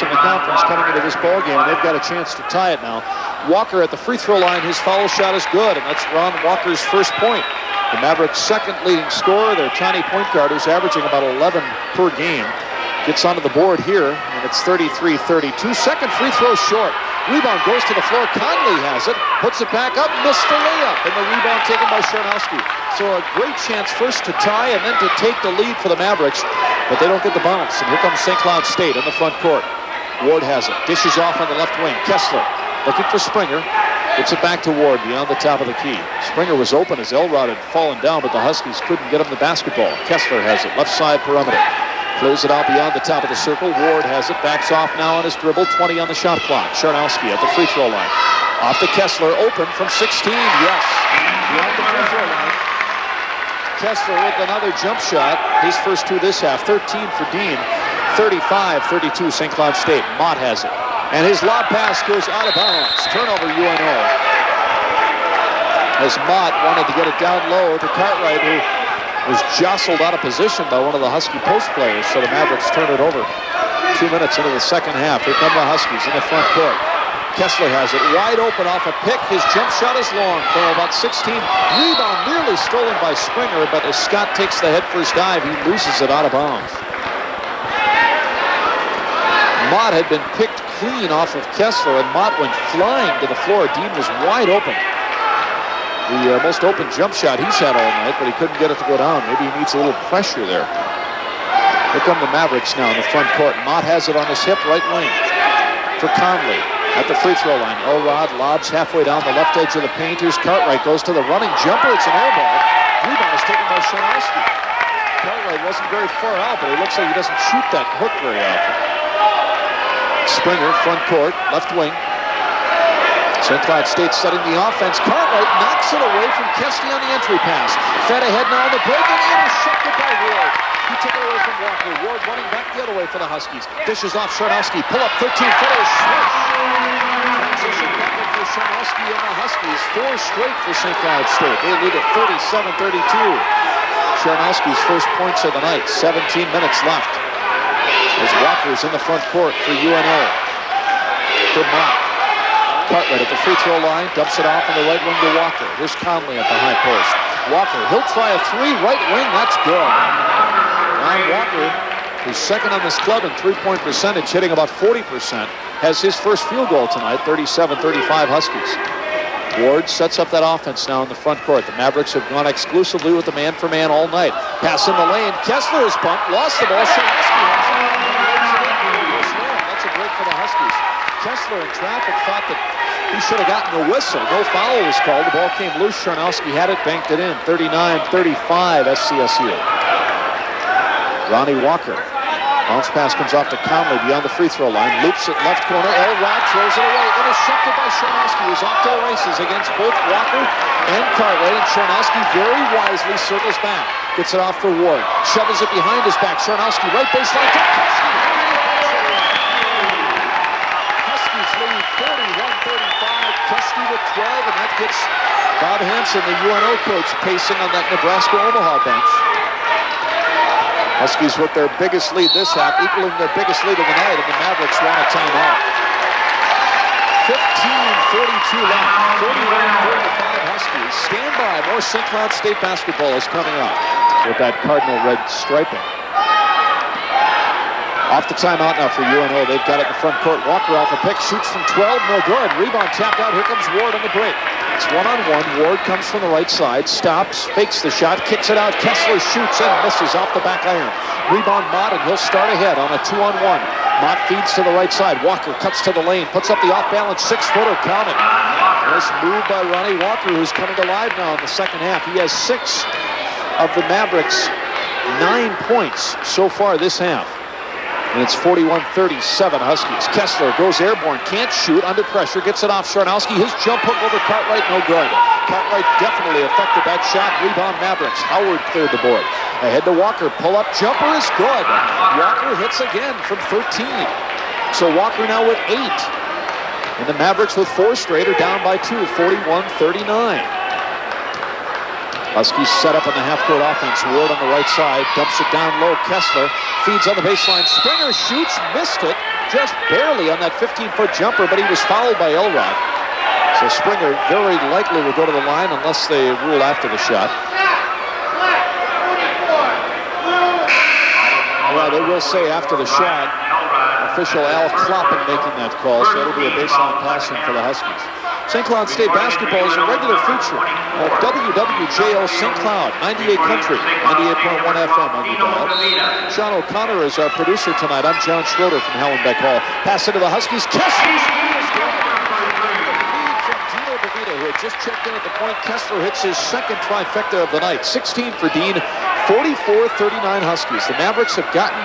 A: in the conference coming into this ball game, and they've got a chance to tie it now. Walker at the free throw line. His foul shot is good, and that's Ron Walker's first point. The Mavericks' second leading scorer, their tiny point guard, who's averaging about 11 per game, gets onto the board here, and it's 33-32. Second free throw short. Rebound goes to the floor. Conley has it, puts it back up, missed the layup, and the rebound taken by Sharnowski. So a great chance first to tie and then to take the lead for the Mavericks, but they don't get the bounce. And here comes St. Cloud State in the front court. Ward has it, dishes off on the left wing. Kessler looking for Springer. Gets it back to Ward beyond the top of the key. Springer was open as Elrod had fallen down, but the Huskies couldn't get him the basketball. Kessler has it, left side perimeter. Clears it out beyond the top of the circle. Ward has it, backs off now on his dribble. 20 on the shot clock. Sharnowski at the free throw line. Off to Kessler, open from 16. Yes, beyond the free throw line. Kessler with another jump shot. His first two this half. 13 for Dean. 35-32 St. Cloud State. Mott has it. And his lob pass goes out of bounds. Turnover UNO. As Mott wanted to get it down low to Cartwright, who was jostled out of position by one of the Husky post players, so the Mavericks turn it over. 2 minutes into the second half. Here come the Huskies in the front court. Kessler has it wide open off a pick. His jump shot is long from about 16. Rebound nearly stolen by Springer, but as Scott takes the head first dive, he loses it out of bounds. Mott had been picked clean off of Kessler, and Mott went flying to the floor. Dean was wide open. The most open jump shot he's had all night, but he couldn't get it to go down. Maybe he needs a little pressure there. Here come the Mavericks now in the front court. Mott has it on his hip, right wing for Conley at the free throw line. Elrod lobs halfway down the left edge of the paint. Here's Cartwright, goes to the running jumper. It's an air ball. Rebound is taken by Sharnowski. Cartwright wasn't very far out, but it looks like he doesn't shoot that hook very often. Springer, front court, left wing. St. Cloud State setting the offense. Cartwright knocks it away from Kesty on the entry pass. Fed ahead now on the break and intercepted by Ward. He took it away from Walker. Ward running back the other way for the Huskies. Dishes off Sharnowski. Pull up 13-footer. Swish. Transition bucket for Sharnowski and the Huskies. 4 straight for St. Cloud State. They lead at 37-32. Sharnowski's first points of the night. 17 minutes left. As Walker's in the front court for UNO. For Mott. Cartwright at the free throw line, dumps it off on the right wing to Walker. Here's Conley at the high post. Walker, he'll try a three, right wing, that's good. Ron Walker, who's second on this club in three-point percentage, hitting about 40%, has his first field goal tonight, 37-35 Huskies. Ward sets up that offense now in the front court. The Mavericks have gone exclusively with the man-for-man all night. Pass in the lane, Kessler is bumped, lost the ball, Sharnowski has it. That's a break for the Huskies. Kessler in traffic thought that he should have gotten a whistle. No foul was called. The ball came loose. Sharnowski had it, banked it in. 39-35 SCSU. Ronnie Walker. Bounce pass comes off to Conley beyond the free throw line. Loops it left corner. Elrod throws it away. Intercepted by Sharnowski, who's off to the races against both Walker and Cartwright. And Sharnowski very wisely circles back. Gets it off for Ward. Shovels it behind his back. Sharnowski right baseline to Kesty. 41-35, Kesty with 12, and that gets Bob Hansen, the UNO coach, pacing on that Nebraska-Omaha bench. Huskies with their biggest lead this half, equaling their biggest lead of the night, and the Mavericks want a timeout. 15:42 left, 41-45 Huskies. Stand by, more St. Cloud State basketball is coming up with that cardinal red striping. Off the timeout now for UNO. They've got it in the front court. Walker off a pick, shoots from 12, no good. Rebound tapped out. Here comes Ward on the break. It's one-on-one. Ward comes from the right side, stops, fakes the shot, kicks it out. Kessler shoots and misses off the back iron. Rebound Mott, and he'll start ahead on a 2-on-1. Mott feeds to the right side. Walker cuts to the lane, puts up the off-balance six-footer, count it. Nice move by Ronnie Walker, who's coming alive now in the second half. He has 6 of the Mavericks' 9 points so far this half. And it's 41-37 Huskies. Kessler goes airborne, can't shoot, under pressure, gets it off Sharnowski. His jump hook over Cartwright, no good. Cartwright definitely affected that shot. Rebound Mavericks. Howard cleared the board. Ahead to Walker, pull-up jumper is good. Walker hits again from 13. So Walker now with 8. And the Mavericks with 4 straight are down by 2, 41-39. Huskies set up on the half-court offense. Ward on the right side, dumps it down low. Kessler feeds on the baseline. Springer shoots, missed it, just barely on that 15-foot jumper, but he was fouled by Elrod. So Springer very likely will go to the line unless they rule after the shot. Well, they will say after the shot. Official Al Kloppen making that call, so it'll be a baseline passing for the Huskies. St. Cloud State basketball is a regular feature of WWJO St. Cloud, 98 Country, 98.1 FM on the dial. Sean O'Connor is our producer tonight. I'm John Schroeder from Hallenbeck Hall. Pass it to the Huskies. Kessler! Who had just checked in at the point. Kessler hits his second trifecta of the night. 16 for Dean, 44-39 Huskies. The Mavericks have gotten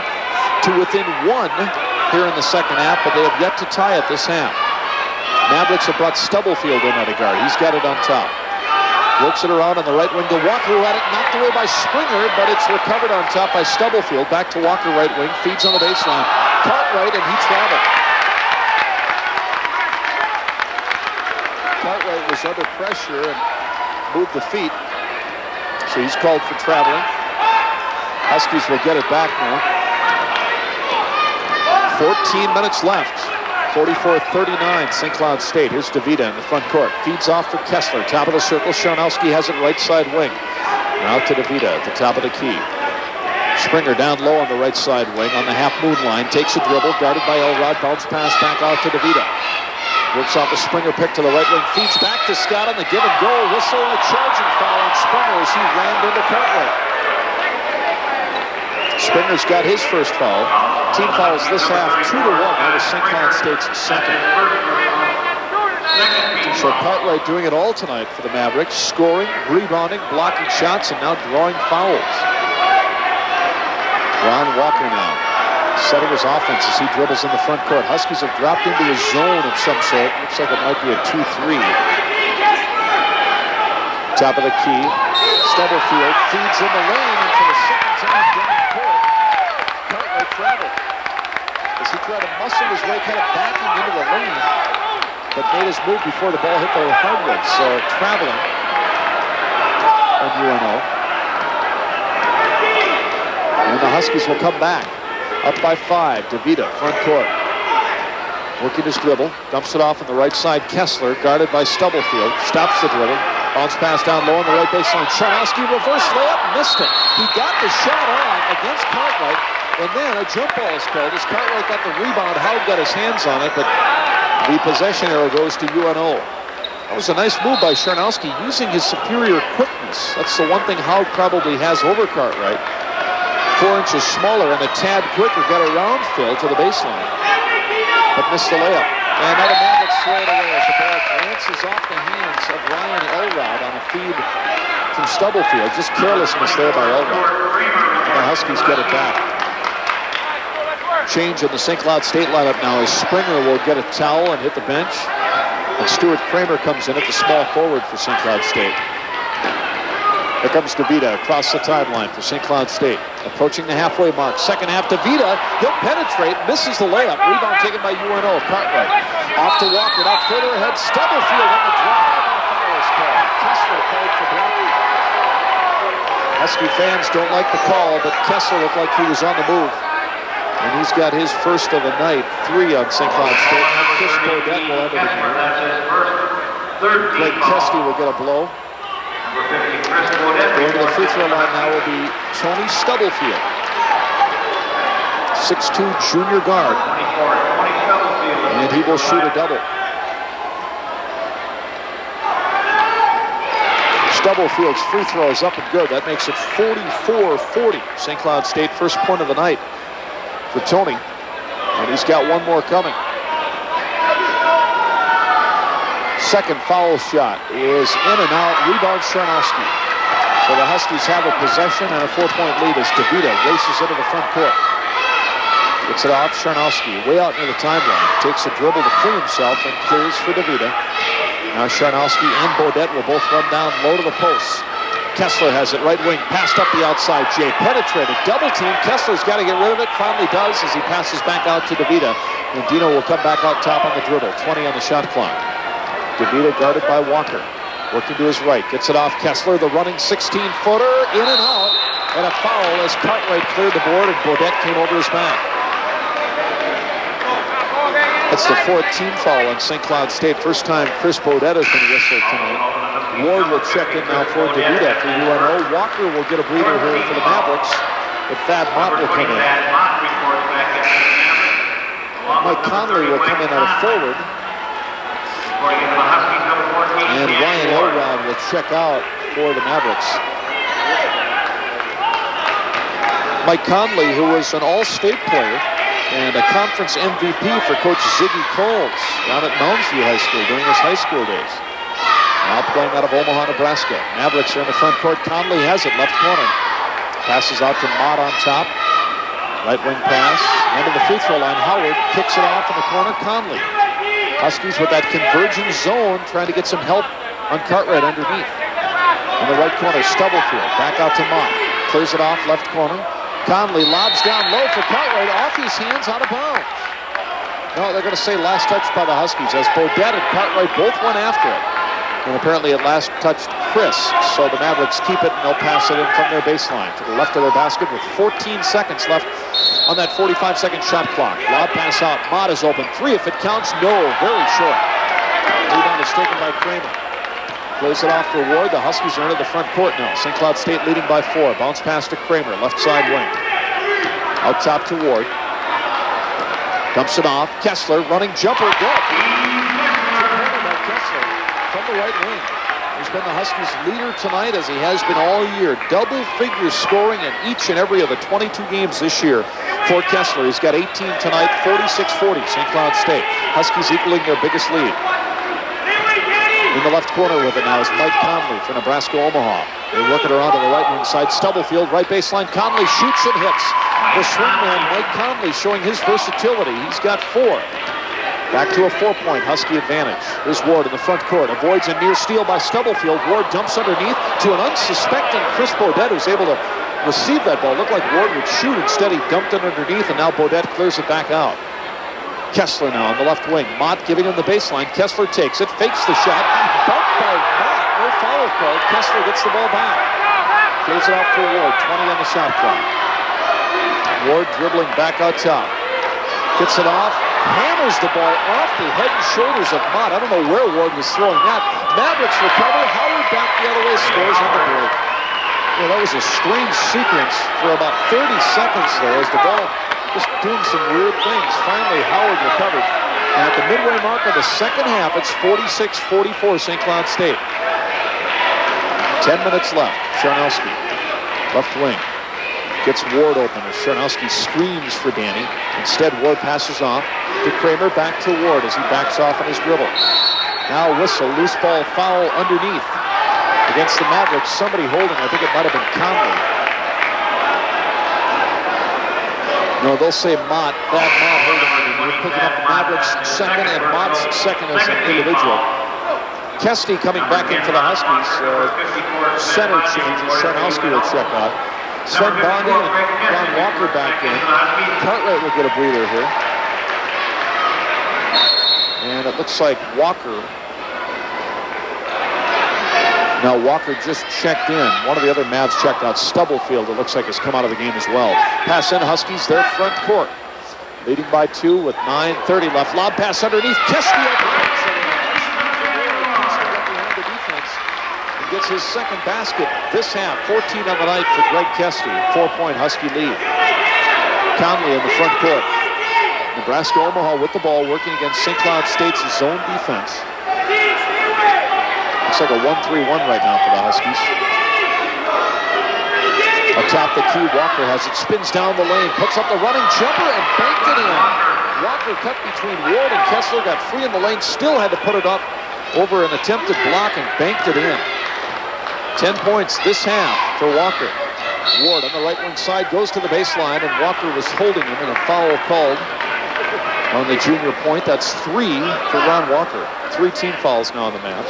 A: to within 1 here in the second half, but they have yet to tie it this half. Mavericks have brought Stubblefield in at a guard. He's got it on top. Works it around on the right wing to Walker, who had it knocked away by Springer, but it's recovered on top by Stubblefield. Back to Walker, right wing, feeds on the baseline. Cartwright, and he traveled. Cartwright was under pressure and moved the feet, so he's called for traveling. Huskies will get it back now. 14 minutes left. 44-39, St. Cloud State. Here's DeVita in the front court. Feeds off for Kessler. Top of the circle. Sharnowski has it right side wing. Now to DeVita at the top of the key. Springer down low on the right side wing on the half moon line. Takes a dribble. Guarded by Elrod. Bounce pass back out to DeVita. Works off a Springer pick to the right wing. Feeds back to Scott on the give and go. Whistle and a charging foul on Springer as he rammed into Cartwright. Springer's got his first foul. Team fouls this half 2-1. That was St. Cloud State's second. So Cartwright doing it all tonight for the Mavericks. Scoring, rebounding, blocking shots, and now drawing fouls. Ron Walker now setting his offense as he dribbles in the front court. Huskies have dropped into a zone of some sort. Looks like it might be a 2-3. Top of the key. Stubblefield feeds in the lane, and for the second time down court, Cartwright traveled. As he tried to muscle his way kind of backing into the lane, but made his move before the ball hit the hardwood. So traveling on UNO. And the Huskies will come back. Up by 5. DeVita, front court. Working his dribble. Dumps it off on the right side. Kessler, guarded by Stubblefield. Stops the dribble. Bounce pass down low on the right baseline. Sharnowski reverse layup. Missed it. He got the shot on against Cartwright. And then a jump ball is called as Cartwright got the rebound. Howard got his hands on it, but the possession arrow goes to UNO. That was a nice move by Sharnowski, using his superior quickness. That's the one thing Howard probably has over Cartwright. 4 inches smaller and a tad quicker, got a round fill to the baseline, but missed the layup. And now the Mavericks throw it away as the ball glances off the hands of Ryan Elrod on a feed from Stubblefield. Just carelessness there by Elrod. And the Huskies get it back. Change in the St. Cloud State lineup now as Springer will get a towel and hit the bench. And Stuart Kramer comes in at the small forward for St. Cloud State. Here comes DeVita across the timeline for St. Cloud State. Approaching the halfway mark. Second half, DeVita, he'll penetrate, misses the layup. Rebound taken by UNO, Cartwright. Off to Walker, now further ahead, Stubblefield on the drive. Kessler called for blocking. Husky fans don't like the call, but Kessler looked like he was on the move. And he's got his first of the night, 3 on St. Cloud State. Chris Bodette will enter the game. Greg Kesty will get a blow. Going to the free throw line now will be Tony Stubblefield. 6'2" junior guard. And he will shoot a double. Stubblefield's free throw is up and good. That makes it 44-40. St. Cloud State first point of the night for Tony. And he's got one more coming. Second foul shot is in and out. Rebound Charnowski. So the Huskies have a possession and a 4-point lead as DeVita races into the front court. Gets it off. Charnowski way out near the timeline. Takes a dribble to free himself and clears for DeVita. Now Charnowski and Bodette will both run down low to the post. Kessler has it right wing, passed up the outside. Jay penetrated, double team. Kessler's got to get rid of it. Finally does as he passes back out to DeVita. And Dino will come back out top on the dribble. 20 on the shot clock. DeVita guarded by Walker. Working to his right. Gets it off Kessler. The running 16-footer. In and out. And a foul as Cartwright cleared the board and Bodette came over his back. That's the 4th team foul on St. Cloud State. First time Chris Bodette has been whistled tonight. Ward will check in now for DeVita for UNO. Walker will get a breather here for the Mavericks. But Thad Mott will come in. Mike Conley will come in at a forward. And Ryan Elrod will check out for the Mavericks. Mike Conley, who was an all-state player and a conference MVP for Coach Ziggy Coles down at Moundsview High School during his high school days. Now playing out of Omaha, Nebraska. Mavericks are in the front court. Conley has it, left corner. Passes out to Mott on top. Right wing pass. Into the free throw line. Howard kicks it off in the corner. Conley. Huskies with that converging zone trying to get some help on Cartwright underneath. In the right corner, Stubblefield. Back out to Mott. Clears it off, left corner. Conley lobs down low for Cartwright, off his hands, out of bounds. No, they're going to say last touch by the Huskies as Bodette and Cartwright both went after it. And apparently it last touched Chris, so the Mavericks keep it and they'll pass it in from their baseline to the left of their basket with 14 seconds left on that 45-second shot clock. Lob pass out, Mott is open, 3 if it counts, no, very short. Rebound is taken by Kramer. Plays it off for Ward. The Huskies are into the front court now. St. Cloud State leading by 4. Bounce pass to Kramer, left side wing. Out top to Ward. Dumps it off. Kessler running jumper. Good. By Kessler from the right wing. He's been the Huskies' leader tonight as he has been all year. Double figure scoring in each and every of the 22 games this year for Kessler. He's got 18 tonight, 46-40. St. Cloud State. Huskies equaling their biggest lead. In the left corner with it now is Mike Conley for Nebraska Omaha. They work it around to the right wing side. Stubblefield, right baseline. Conley shoots and hits. The swingman, Mike Conley, showing his versatility. He's got 4. Back to a 4-point Husky advantage. Here's Ward in the front court. Avoids a near steal by Stubblefield. Ward dumps underneath to an unsuspecting Chris Bodette, who's able to receive that ball. Looked like Ward would shoot. Instead, he dumped it underneath, and now Bodette clears it back out. Kessler now on the left wing. Mott giving him the baseline. Kessler takes it, fakes the shot. Bumped by Mott. No foul called. Kessler gets the ball back. Clears it out for Ward. 20 on the shot clock. Ward dribbling back out top. Gets it off. Hammers the ball off the head and shoulders of Mott. I don't know where Ward was throwing that. Mavericks recover. Howard back the other way. Scores on the board. Yeah, that was a strange sequence for about 30 seconds there as the ball just doing some weird things. Finally, Howard recovered. And at the midway mark of the second half, it's 46-44 St. Cloud State. 10 minutes left. Charnowski, left wing. Gets Ward open as Charnowski screams for Danny. Instead, Ward passes off to Kramer, back to Ward as he backs off on his dribble. Now whistle, loose ball foul underneath. Against the Mavericks, somebody holding, I think it might have been Conley. No, they'll say Mott, Thad Mott holding it. We're picking up the Mavericks second and Mott's second as an individual. Kesty coming back in for the Huskies. Center changes. Charnowski will check out. Sven Bondy and Ron Walker back in. Cartwright will get a breather here. And it looks like Walker Now Walker just checked in. One of the other Mavs checked out. Stubblefield, it looks like, has come out of the game as well. Pass in, Huskies, their front court. Leading by 2 with 9:30 left. Lob pass underneath. Kesty gets his second basket this half. 14 on the night for Greg Kesty. 4-point Husky lead. Conley in the front court. Nebraska-Omaha with the ball, working against St. Cloud State's zone defense. Looks like a 1-3-1 right now for the Huskies. Atop the key, Walker has it, spins down the lane, puts up the running jumper and banked it in. Walker cut between Ward and Kessler, got free in the lane, still had to put it up over an attempted block and banked it in. 10 points this half for Walker. Ward on the right wing side goes to the baseline, and Walker was holding him, and a foul called on the junior point. That's 3 for Ron Walker. 3 team fouls now on the Mavs.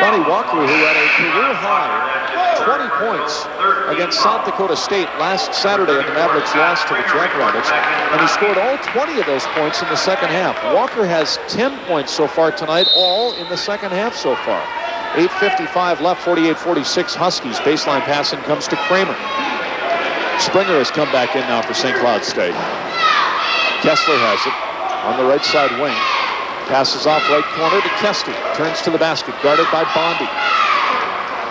A: Ronnie Walker, who had a career high 20 points against South Dakota State last Saturday in the Mavericks lost to the Jackrabbits, and he scored all 20 of those points in the second half. Walker has 10 points so far tonight, all in the second half so far. 8:55 left, 48-46 Huskies. Baseline passing comes to Kramer. Springer has come back in now for St. Cloud State. Kessler has it on the right side wing. Passes off right corner to Kesty. Turns to the basket, guarded by Bondi.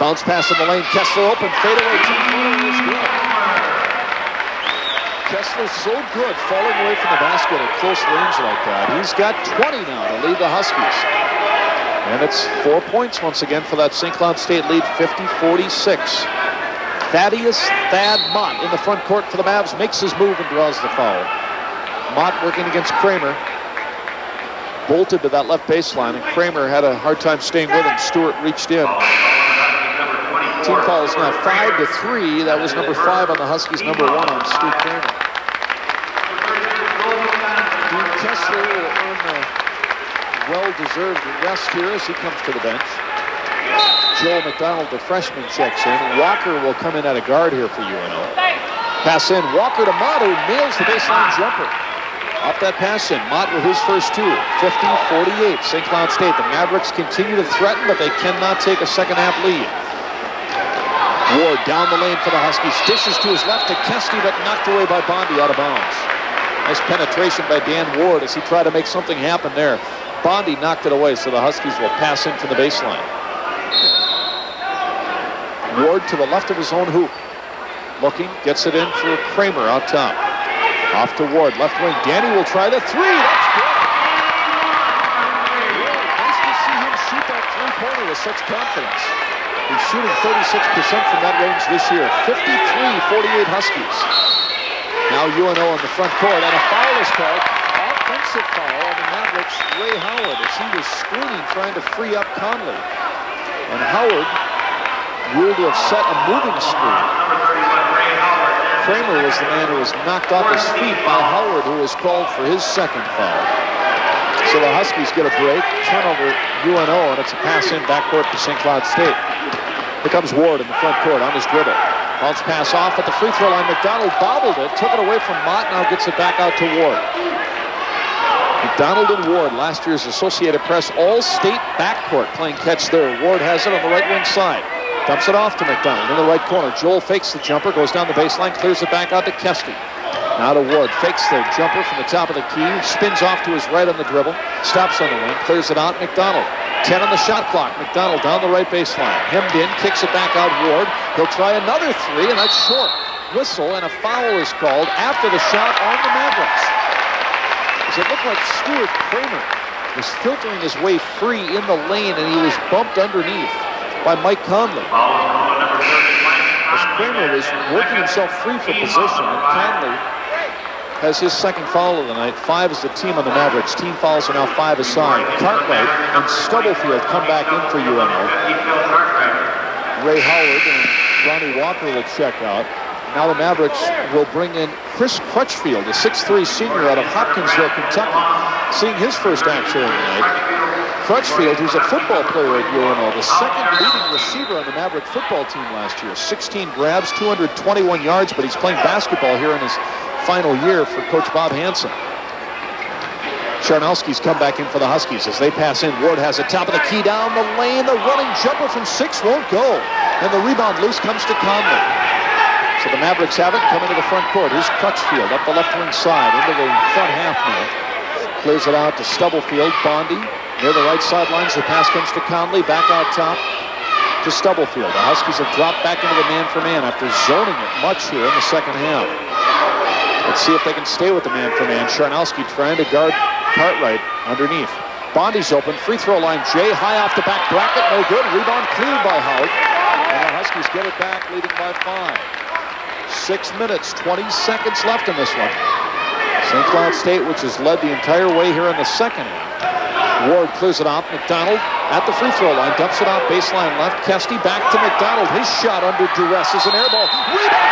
A: Bounce pass in the lane. Kessler open, fadeaway two-pointer is good. Kessler's so good falling away from the basket at close range like that. He's got 20 now to lead the Huskies. And it's 4 points once again for that St. Cloud State lead, 50-46. Thad Mott in the front court for the Mavs, makes his move and draws the foul. Mott working against Kramer. Bolted to that left baseline, and Kramer had a hard time staying with him. Stewart reached in. Team foul is now 5-3. That was number 5 on the Huskies, number 1 on Stu Kramer. Dean Kessler will earn the well-deserved rest here as he comes to the bench. Joel McDonald, the freshman, checks in. Walker will come in at a guard here for UNO. Pass in, Walker to Mott, who nails the baseline jumper. Off that pass in, Mott with his first 2. 50-48, St. Cloud State. The Mavericks continue to threaten, but they cannot take a second half lead. Ward down the lane for the Huskies. Dishes to his left to Kesty, but knocked away by Bondi out of bounds. Nice penetration by Dan Ward as he tried to make something happen there. Bondi knocked it away, so the Huskies will pass in from the baseline. Ward to the left of his own hoop. Looking, gets it in for Kramer out top. Off to Ward, left wing. Danny will try the 3. That's good. Nice to see him shoot that three-pointer with such confidence. He's shooting 36% from that range this year. 53-48 Huskies. Now UNO on the front court, and a foul is called. Offensive foul on the Mavericks, Ray Howard, as he was screening, trying to free up Conley. And Howard ruled to have set a moving screen. Kramer was the man who was knocked off his feet by Howard, who was called for his second foul. So the Huskies get a break, turnover UNO, and it's a pass in backcourt to St. Cloud State. Here comes Ward in the front court on his dribble. Bounce pass off at the free throw line. McDonald bobbled it, took it away from Mott, now gets it back out to Ward. McDonald and Ward, last year's Associated Press All-State backcourt, playing catch there. Ward has it on the right wing side. Dumps it off to McDonald in the right corner. Joel fakes the jumper, goes down the baseline, clears it back out to Kesty. Now to Ward, fakes the jumper from the top of the key, spins off to his right on the dribble, stops on the wing, clears it out. McDonald, 10 on the shot clock. McDonald down the right baseline, hemmed in, kicks it back out. Ward, he'll try another 3, and that's short. Whistle, and a foul is called after the shot on the Mavericks. As it looked like Stuart Kramer was filtering his way free in the lane, and he was bumped underneath by Mike Conley. As Kramer was working himself free for position, and Conley has his second foul of the night. 5 is the team on the Mavericks. Team fouls are now 5 aside. Cartwright and Stubblefield come back in for UNO. Ray Howard and Ronnie Walker will check out. Now the Mavericks will bring in Chris Crutchfield, a 6'3 senior out of Hopkinsville, Kentucky, seeing his first action of the night. Crutchfield, who's a football player at UNO, the second leading receiver on the Maverick football team last year. 16 grabs, 221 yards, but he's playing basketball here in his final year for Coach Bob Hansen. Charnowski's come back in for the Huskies as they pass in. Ward has it top of the key down the lane. The running jumper from 6 won't go. And the rebound loose comes to Conley. So the Mavericks have it and come into the front court. Here's Crutchfield up the left wing side into the front half now. Clears it out to Stubblefield. Bondi near the right sidelines. The pass comes to Conley. Back out top to Stubblefield. The Huskies have dropped back into the man-for-man after zoning it much here in the second half. Let's see if they can stay with the man-for-man. Charnowski trying to guard Cartwright underneath. Bondi's open. Free throw line. Jay high off the back bracket. No good. Rebound cleared by Howard. And the Huskies get it back, leading by 5. 6 minutes, 20 seconds left in this one. St. Cloud State, which has led the entire way here in the second half. Ward clears it off. McDonald at the free throw line. Dumps it off baseline left. Kesty back to McDonald. His shot under duress is an air ball. Rebound.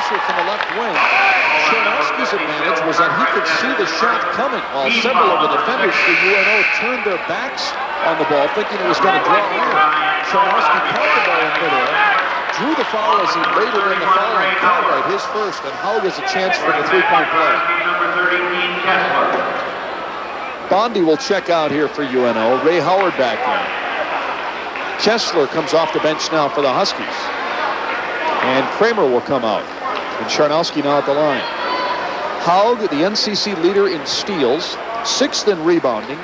A: From the left wing. Charnowski's advantage was that he could see the shot coming while several of the defenders for UNO turned their backs on the ball thinking it was going to draw iron. Charnowski caught the ball in midair, drew the foul as he laid it in the foul on Cartwright, his first, and Haug has a chance for the three-point play. Bondi will check out here for UNO. Ray Howard back in. Kessler comes off the bench now for the Huskies. And Kramer will come out. And Charnowski now at the line. Haug, the NCC leader in steals, 6th in rebounding,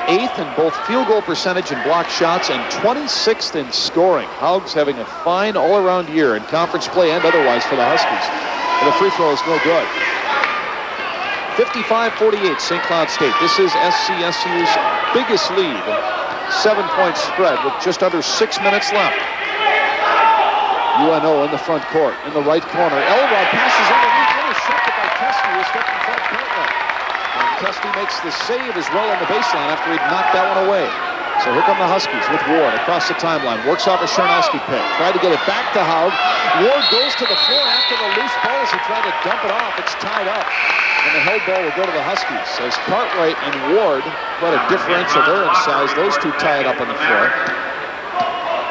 A: 8th in both field goal percentage and block shots, and 26th in scoring. Haug's having a fine all-around year in conference play and otherwise for the Huskies. And the free throw is no good. 55-48, St. Cloud State. This is SCSU's biggest lead. 7-point spread with just under 6 minutes left. UNO in the front court, in the right corner. Elrod passes underneath, intercepted by Kesty, who stepped in front of Cartwright. And Kesty makes the save as well on the baseline after he'd knocked that one away. So here come the Huskies with Ward across the timeline. Works off a Charnowski pick. Tried to get it back to Haug. Ward goes to the floor after the loose ball as he tried to dump it off. It's tied up. And the held ball will go to the Huskies. As Cartwright and Ward, what a differential there in size. Those two tie it up on the floor.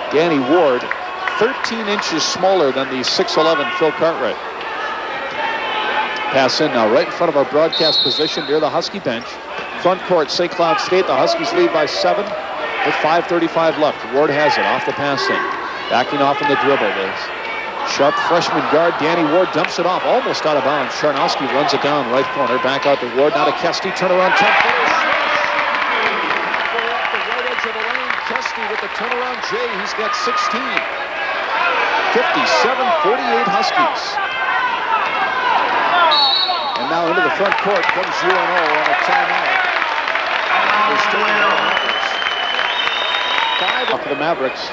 A: Danny Ward, 13 inches smaller than the 6'11" Phil Cartwright. Pass in now right in front of our broadcast position near the Husky bench. Front court, St. Cloud State. The Huskies lead by 7 with 5:35 left. Ward has it off the pass in. Backing off in the dribble. The sharp freshman guard Danny Ward dumps it off almost out of bounds. Charnowski runs it down right corner. Back out to Ward. Now to Kesty. Turnaround 10-footer. Off the right edge of the lane. Kesty with the turnaround J. He's got 16. 57-48 Huskies. And now into the front court comes UNO on a timeout. Five up for the Mavericks.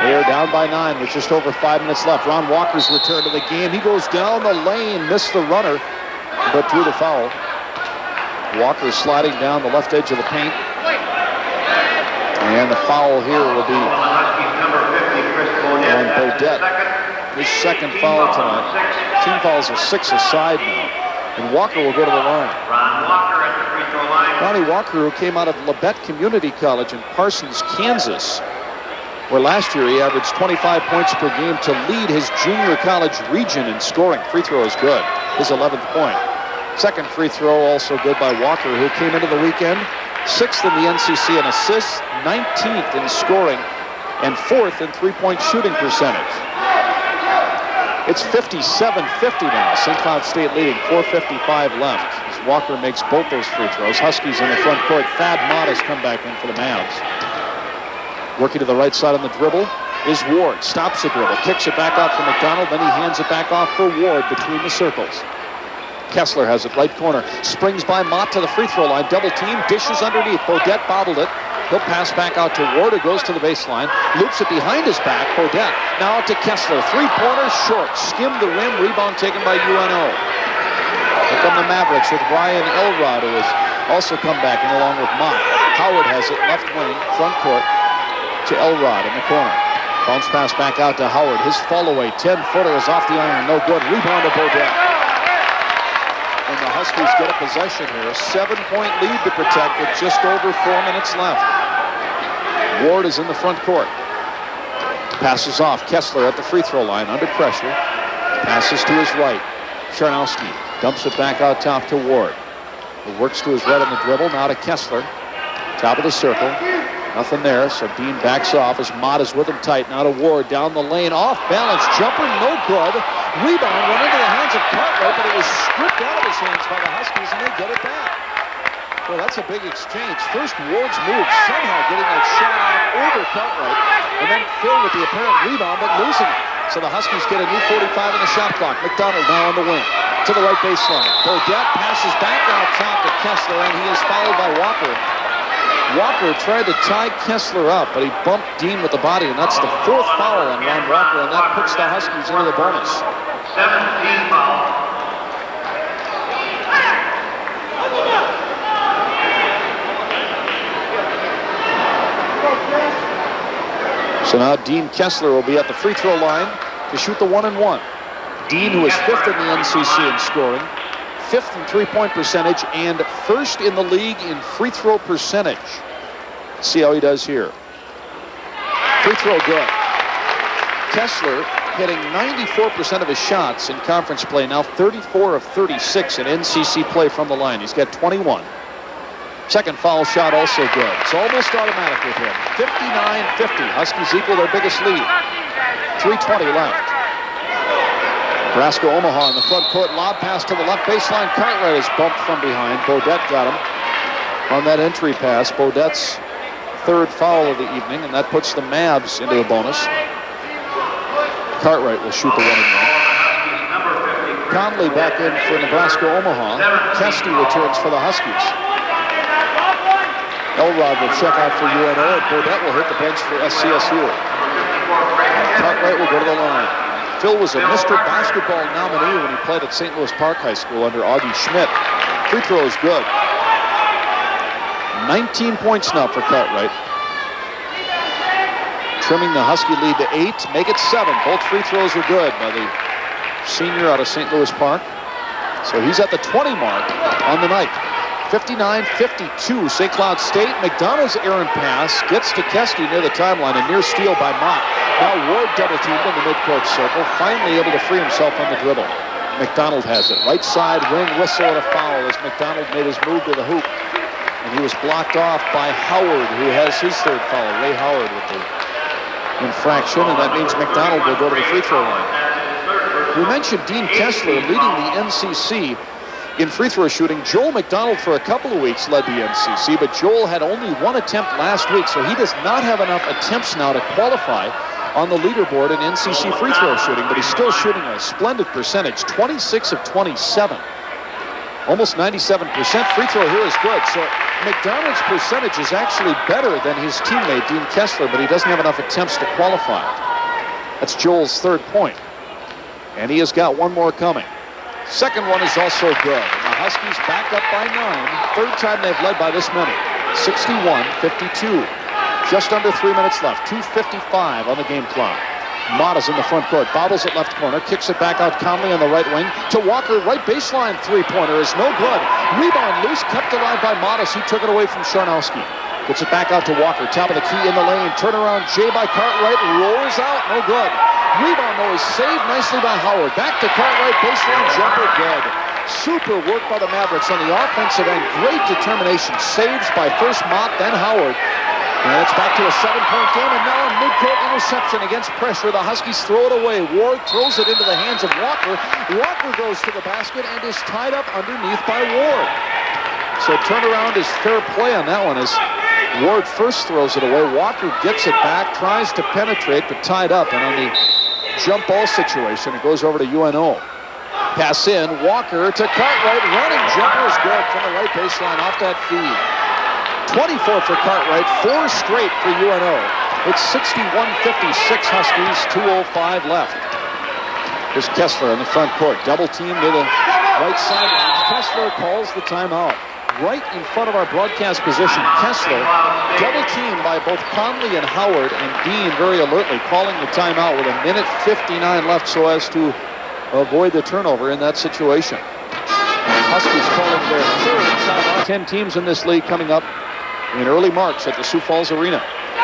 A: They are down by 9 with just over 5 minutes left. Ron Walker's return to the game. He goes down the lane, missed the runner, but drew the foul. Walker sliding down the left edge of the paint. And the foul here will be on Bodette. His second foul tonight. Team fouls are 6 aside now. And Walker will go to the line.
B: Ron Walker at the free throw line.
A: Ronnie Walker, who came out of Labette Community College in Parsons, Kansas, where last year he averaged 25 points per game to lead his junior college region in scoring. Free throw is good. His 11th point. Second free throw also good by Walker, who came into the weekend 6th in the NCC in assists, 19th in scoring, and 4th in three-point shooting percentage. It's 57-50 now. St. Cloud State leading, 4:55 left. As Walker makes both those free throws. Huskies in the front court. Thad Mott has come back in for the Mavs. Working to the right side on the dribble is Ward. Stops the dribble, kicks it back out for McDonald, then he hands it back off for Ward between the circles. Kessler has it right corner. Springs by Mott to the free throw line. Double team, dishes underneath. Bodette bobbled it. He'll pass back out to Ward, who goes to the baseline. Loops it behind his back. Bodette now out to Kessler. Three-pointer short. Skimmed the rim. Rebound taken by UNO. Here come the Mavericks with Ryan Elrod, who has also come back in along with Mott. Howard has it left wing, front court to Elrod in the corner. Bounce pass back out to Howard. His fall-away 10-footer is off the iron. No good. Rebound to Bodette. And the Huskies get a possession here. 7-point lead to protect with just over 4 minutes left. Ward is in the front court. Passes off. Kessler at the free throw line under pressure. Passes to his right. Charnowski dumps it back out top to Ward. He works to his right on the dribble. Now to Kessler. Top of the circle. Nothing there, so Dean backs off as Mott is with him tight. Now to Ward, down the lane, off balance, jumper, no good. Rebound went into the hands of Cartwright, but it was stripped out of his hands by the Huskies, and they get it back. Well, that's a big exchange. First, Ward's move, somehow getting that shot off over Cartwright, and then Phil with the apparent rebound, but losing it. So the Huskies get a new 45 in the shot clock. McDonald now on the wing, to the right baseline. Bodette passes back out top to Kessler, and he is fouled by Walker. Walker tried to tie Kessler up, but he bumped Dean with the body, and that's the fourth foul on Ron Walker, and that puts the Huskies into the bonus.
B: 17 foul.
A: So now Dean Kessler will be at the free throw line to shoot the 1-and-1. Dean, who is fifth in the NCC in scoring, fifth in three-point percentage, and first in the league in free throw percentage. Let's see how he does here. Free throw good. Kessler hitting 94% of his shots in conference play, now 34 of 36 in NCC play from the line. He's got 21. Second foul shot also good. It's almost automatic with him. 59-50. Huskies equal their biggest lead. 3:20 left. Nebraska Omaha in the front court. Lob pass to the left baseline. Cartwright is bumped from behind. Bodette got him on that entry pass. Bodette's third foul of the evening, and that puts the Mavs into a bonus. Cartwright will shoot the 1-and-1. Conley back in for Nebraska Omaha. Kesty returns for the Huskies. Elrod will check out for UNO, and Bodette will hit the bench for SCSU. And Cartwright will go to the line. Phil was a Mr. Basketball nominee when he played at St. Louis Park High School under Augie Schmidt. Free throw is good. 19 points now for Cartwright. Trimming the Husky lead to 8, make it 7. Both free throws are good by the senior out of St. Louis Park. So he's at the 20 mark on the night. 59-52, St. Cloud State. McDonald's errant pass gets to Kesty near the timeline, a near steal by Mott. Now Ward double teamed in the midcourt circle, finally able to free himself on the dribble. McDonald has it. Right side wing whistle and a foul as McDonald made his move to the hoop. And he was blocked off by Howard, who has his third foul. Ray Howard with the infraction, and that means McDonald will go to the free throw line. We mentioned Dean Kessler leading the NCC in free throw shooting. Joel McDonald for a couple of weeks led the NCC, but Joel had only one attempt last week, so he does not have enough attempts now to qualify on the leaderboard in NCC free throw shooting, but he's still shooting a splendid percentage, 26 of 27. Almost 97%. Free throw here is good. So McDonald's percentage is actually better than his teammate, Dean Kessler, but he doesn't have enough attempts to qualify. That's Joel's third point. And he has got one more coming. Second one is also good. And the Huskies back up by 9. Third time they've led by this many. 61-52. Just under 3 minutes left. 2:55 on the game clock. Mott is in the front court. Bobbles at left corner. Kicks it back out Conley on the right wing. To Walker. Right baseline three-pointer is no good. Rebound loose. Kept alive by Modest. He took it away from Charnowski. Gets it back out to Walker. Top of the key in the lane. Turnaround J by Cartwright. Rolls out. No good. Rebound, though, is saved nicely by Howard. Back to Cartwright. Baseline jumper. Good. Super work by the Mavericks on the offensive end. Great determination. Saves by first Mott, then Howard. And it's back to a 7-point game, and now a midcourt interception against pressure. The Huskies throw it away. Ward throws it into the hands of Walker. Walker goes to the basket and is tied up underneath by Ward. So turnaround is fair play on that one as Ward first throws it away. Walker gets it back, tries to penetrate, but tied up. And on the jump ball situation, it goes over to UNO. Pass in, Walker to Cartwright. Running jumper is good from the right baseline off that feed. 24 for Cartwright, 4 straight for UNO. It's 61-56 Huskies, 2:05 left. Here's Kessler in the front court, double team to the right sideline. Kessler calls the timeout. Right in front of our broadcast position, Kessler, double teamed by both Conley and Howard, and Dean very alertly calling the timeout with 1:59 left so as to avoid the turnover in that situation. Huskies calling their third timeout. 10 teams in this league coming up in early March at the Sioux Falls Arena.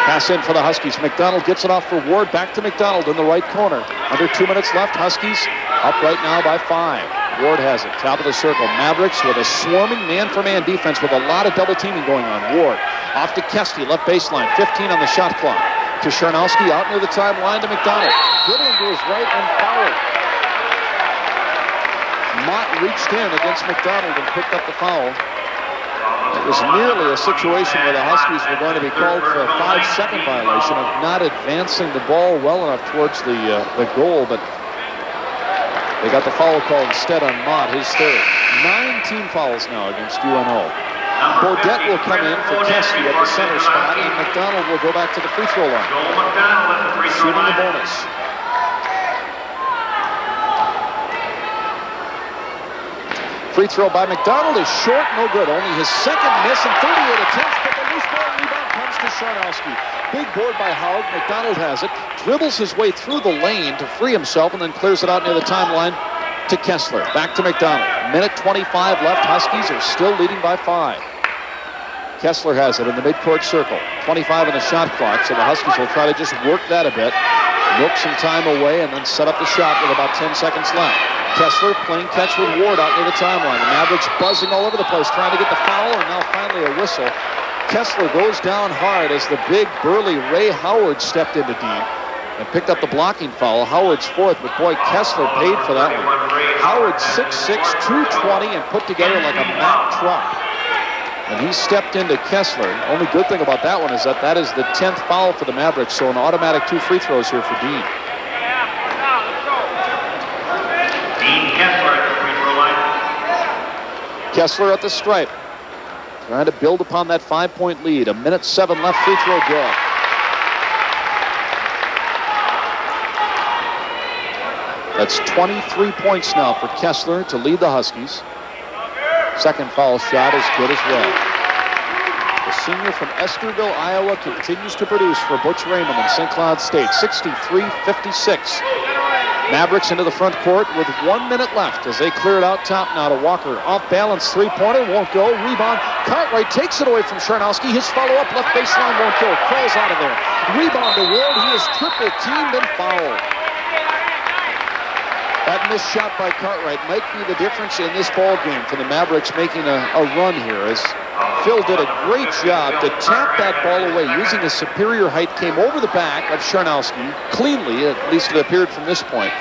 A: Pass in for the Huskies. McDonald gets it off for Ward. Back to McDonald in the right corner. Under 2 minutes left. Huskies up right now by 5. Ward has it. Top of the circle. Mavericks with a swarming man-for-man defense with a lot of double teaming going on. Ward off to Kesty. Left baseline. 15 on the shot clock. To Charnowski out near the timeline to McDonald. Dribbling to his right and fouled. Mott reached in against McDonald and picked up the foul. It was nearly a situation where the Huskies were going to be called for a 5-second violation of not advancing the ball well enough towards the goal, but they got the foul call instead on Mott, his third. 9 team fouls now against UNO. Bodette will come in for Kesty at the center spot, and McDonald will go back to the free throw line. Shooting the bonus. Free throw by McDonald is short, no good. Only his second miss in 38 attempts, but the loose ball rebound comes to Charnowski. Big board by Haug. McDonald has it, dribbles his way through the lane to free himself, and then clears it out near the timeline to Kessler. Back to McDonald. Minute 25 left. Huskies are still leading by 5. Kessler has it in the midcourt circle. 25 on the shot clock, so the Huskies will try to just work that a bit, milk some time away, and then set up the shot with about 10 seconds left. Kessler playing catch with Ward out near the timeline. The Mavericks buzzing all over the place, trying to get the foul, and now finally a whistle. Kessler goes down hard as the big, burly Ray Howard stepped into deep and picked up the blocking foul. Howard's fourth, but boy, Kessler paid for that one. Howard 6'6", 220, and put together like a Mack truck. And he stepped into Kessler. Only good thing about that one is that is the 10th foul for the Mavericks, so an automatic 2 free throws here for Dean.
B: Kessler at the free throw line.
A: Kessler at the stripe. Trying to build upon that 5-point lead. A minute 7 left. Free throw good. That's 23 points now for Kessler to lead the Huskies. Second foul shot is good as well. The senior from Esterville, Iowa, continues to produce for Butch Raymond in St. Cloud State. 63-56. Mavericks into the front court with 1 minute left as they clear it out top now to Walker. Off balance, three-pointer, won't go. Rebound. Cartwright takes it away from Charnowski. His follow-up left baseline won't go. Crawls out of there. Rebound to Ward. He is triple teamed and fouled. That missed shot by Cartwright might be the difference in this ball game for the Mavericks making a run here, as Phil did a great job to tap that ball away using his superior height, came over the back of Charnowski cleanly, at least it appeared from this point,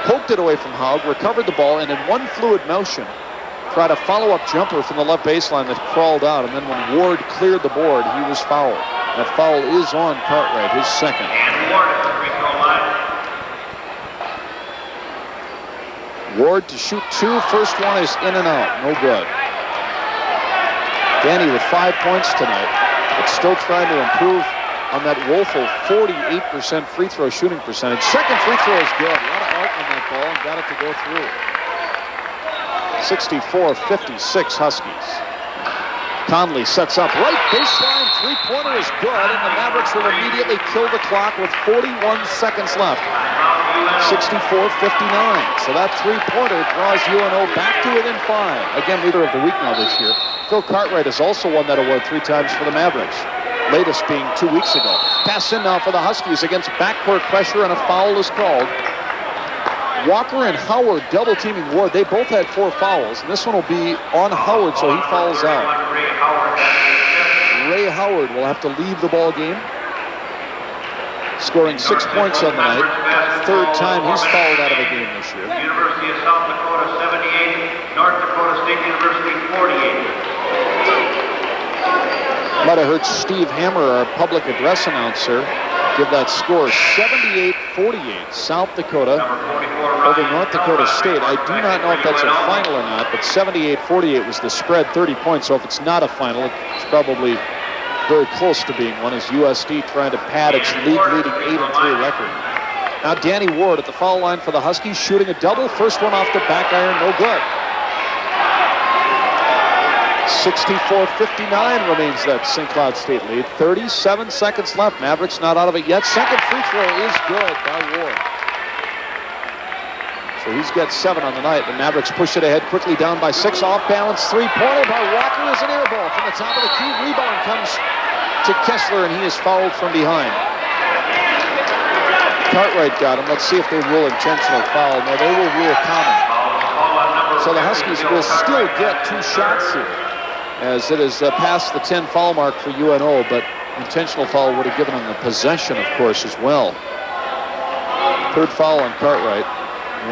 A: poked it away from Haug, recovered the ball, and in one fluid motion tried a follow-up jumper from the left baseline that crawled out, and then when Ward cleared the board, he was fouled. That foul is on Cartwright, his second.
B: And Ward at the free throw line.
A: Ward to shoot 2. First one is in and out. No good. Danny with 5 points tonight, but still trying to improve on that woeful 48% free throw shooting percentage. Second free throw is good. A lot of arc on that ball and got it to go through. 64-56 Huskies. Conley sets up right baseline. Three-pointer is good, and the Mavericks will immediately kill the clock with 41 seconds left. 64-59. So that three-pointer draws UNO back to within 5. Again, leader of the week now this year. Phil Cartwright has also won that award 3 times for the Mavericks. Latest being 2 weeks ago. Pass in now for the Huskies against backcourt pressure, and a foul is called. Walker and Howard double teaming Ward. They both had 4 fouls, and this one will be on Howard, so he fouls out. Ray Howard will have to leave the ball game. Scoring 6 points on the night. Third time he's fouled out of the game this year.
B: University of South Dakota 78, North Dakota State University 48.
A: Might have heard Steve Hammer, our public address announcer, give that score 78-48. South Dakota over North Dakota State. I do not know if that's a final or not, but 78-48 was the spread, 30 points. So if it's not a final, it's probably very close to being one, as USD trying to pad its league-leading 8-3 record. Now Danny Ward at the foul line for the Huskies, shooting a double. First one off the back iron, no good. 64-59 remains that St. Cloud State lead. 37 seconds left. Mavericks not out of it yet. Second free throw is good by Ward. So he's got 7 on the night. The Mavericks push it ahead quickly, down by 6. Off balance three-pointer by Walker is an air ball from the top of the key. Rebound comes to Kessler, and he is fouled from behind. Cartwright got him. Let's see if they rule intentional foul. No, they will rule common. So the Huskies will still get 2 shots here, as it is past the 10 foul mark for UNO, but intentional foul would have given them the possession, of course, as well. 3rd foul on Cartwright.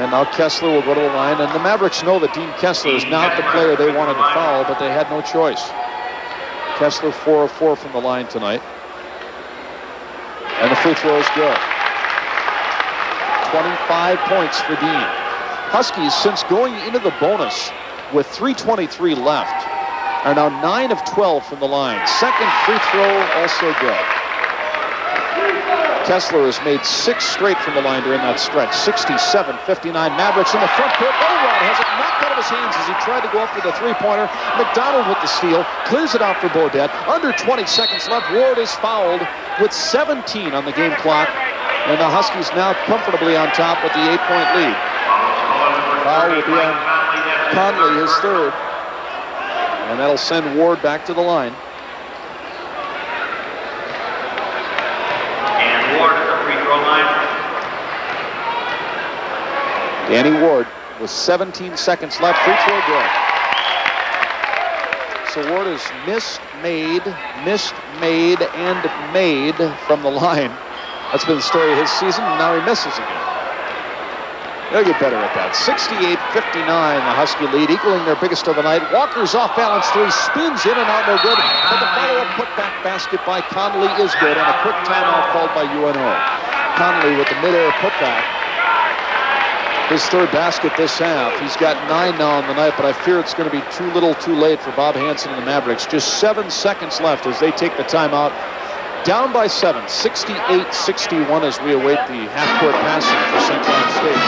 A: And now Kessler will go to the line, and the Mavericks know that Dean Kessler is not the player they wanted to foul, but they had no choice. Kessler 4 of 4 from the line tonight. And the free throw is good. 25 points for Dean. Huskies, since going into the bonus with 3:23 left, are now 9 of 12 from the line. 2nd free throw also good. Kessler has made 6 straight from the line during that stretch. 67-59. Mavericks in the front court. Elrod has it knocked out of his hands as he tried to go up with a 3-pointer. McDonald with the steal. Clears it out for Beaudet. Under 20 seconds left. Ward is fouled with 17 on the game clock. And the Huskies now comfortably on top with the 8-point lead. Foul will be on Conley, his 3rd. And that'll send Ward back to the line.
B: And Ward at the free throw line.
A: Danny Ward with 17 seconds left. Free throw good. So Ward has missed, made, and made from the line. That's been the story of his season, and now he misses again. They'll get better at that. 68-59, the Husky lead, equaling their biggest of the night. Walker's off balance 3, spins in and out, no good. But the follow-up putback basket by Conley is good, and a quick timeout called by UNO. Conley with the mid-air putback. His 3rd basket this half. He's got 9 now on the night, but I fear it's going to be too little too late for Bob Hansen and the Mavericks. Just 7 seconds left as they take the timeout. Down by 7, 68-61 as we await the half-court passing for St. Cloud State.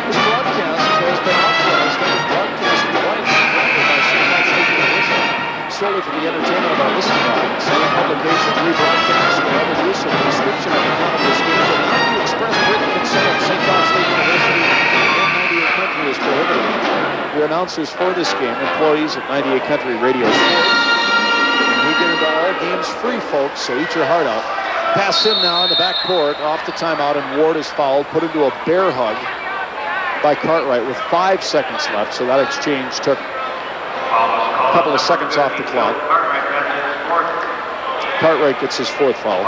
A: This broadcast has been authorized under broadcast device by St. Cloud State University, solely for the entertainment of our listening audience. Any publication, rebroadcast, or other use of the description of the account of this game without the express written consent of St. Cloud State University and 98 Country is prohibited. The announcers for this game, employees of 98 Country Radio Sports. We get into all games free, folks, so eat your heart out. Pass in now in the back court, off the timeout, and Ward is fouled, put into a bear hug by Cartwright with 5 seconds left, so that exchange took a couple of seconds off the clock. Cartwright gets his 4th foul.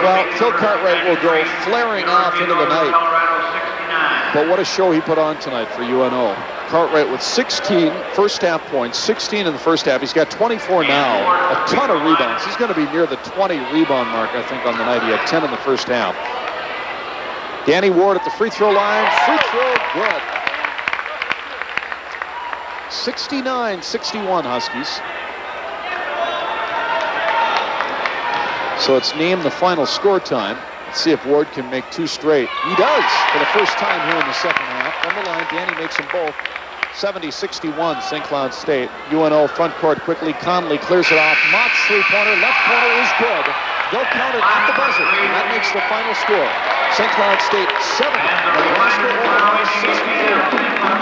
A: Well, Phil Cartwright will go flaring off into the night. But what a show he put on tonight for UNO. Cartwright with 16 first half points, 16 in the first half. He's got 24 now, a ton of rebounds. He's going to be near the 20 rebound mark, I think, on the night. He had 10 in the first half. Danny Ward at the free throw line. Free throw good. 69-61 Huskies. So it's named the final score time. Let's see if Ward can make 2 straight. He does for the first time here in the second half. From the line, Danny makes them both. 70-61, St. Cloud State. UNO front court quickly. Conley clears it off. Mott's 3-pointer. Left corner is good. They'll count it at the buzzer. And that makes the final score. St. Cloud State 70. Nebraska over 64.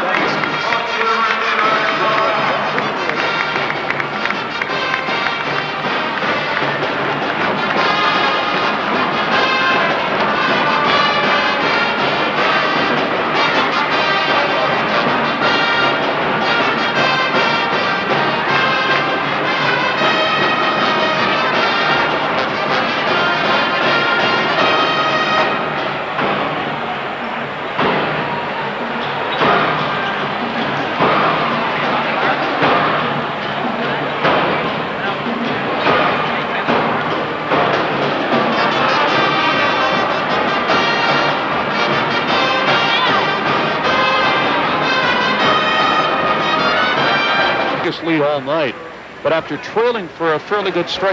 A: Lead all night, but after trailing for a fairly good stretch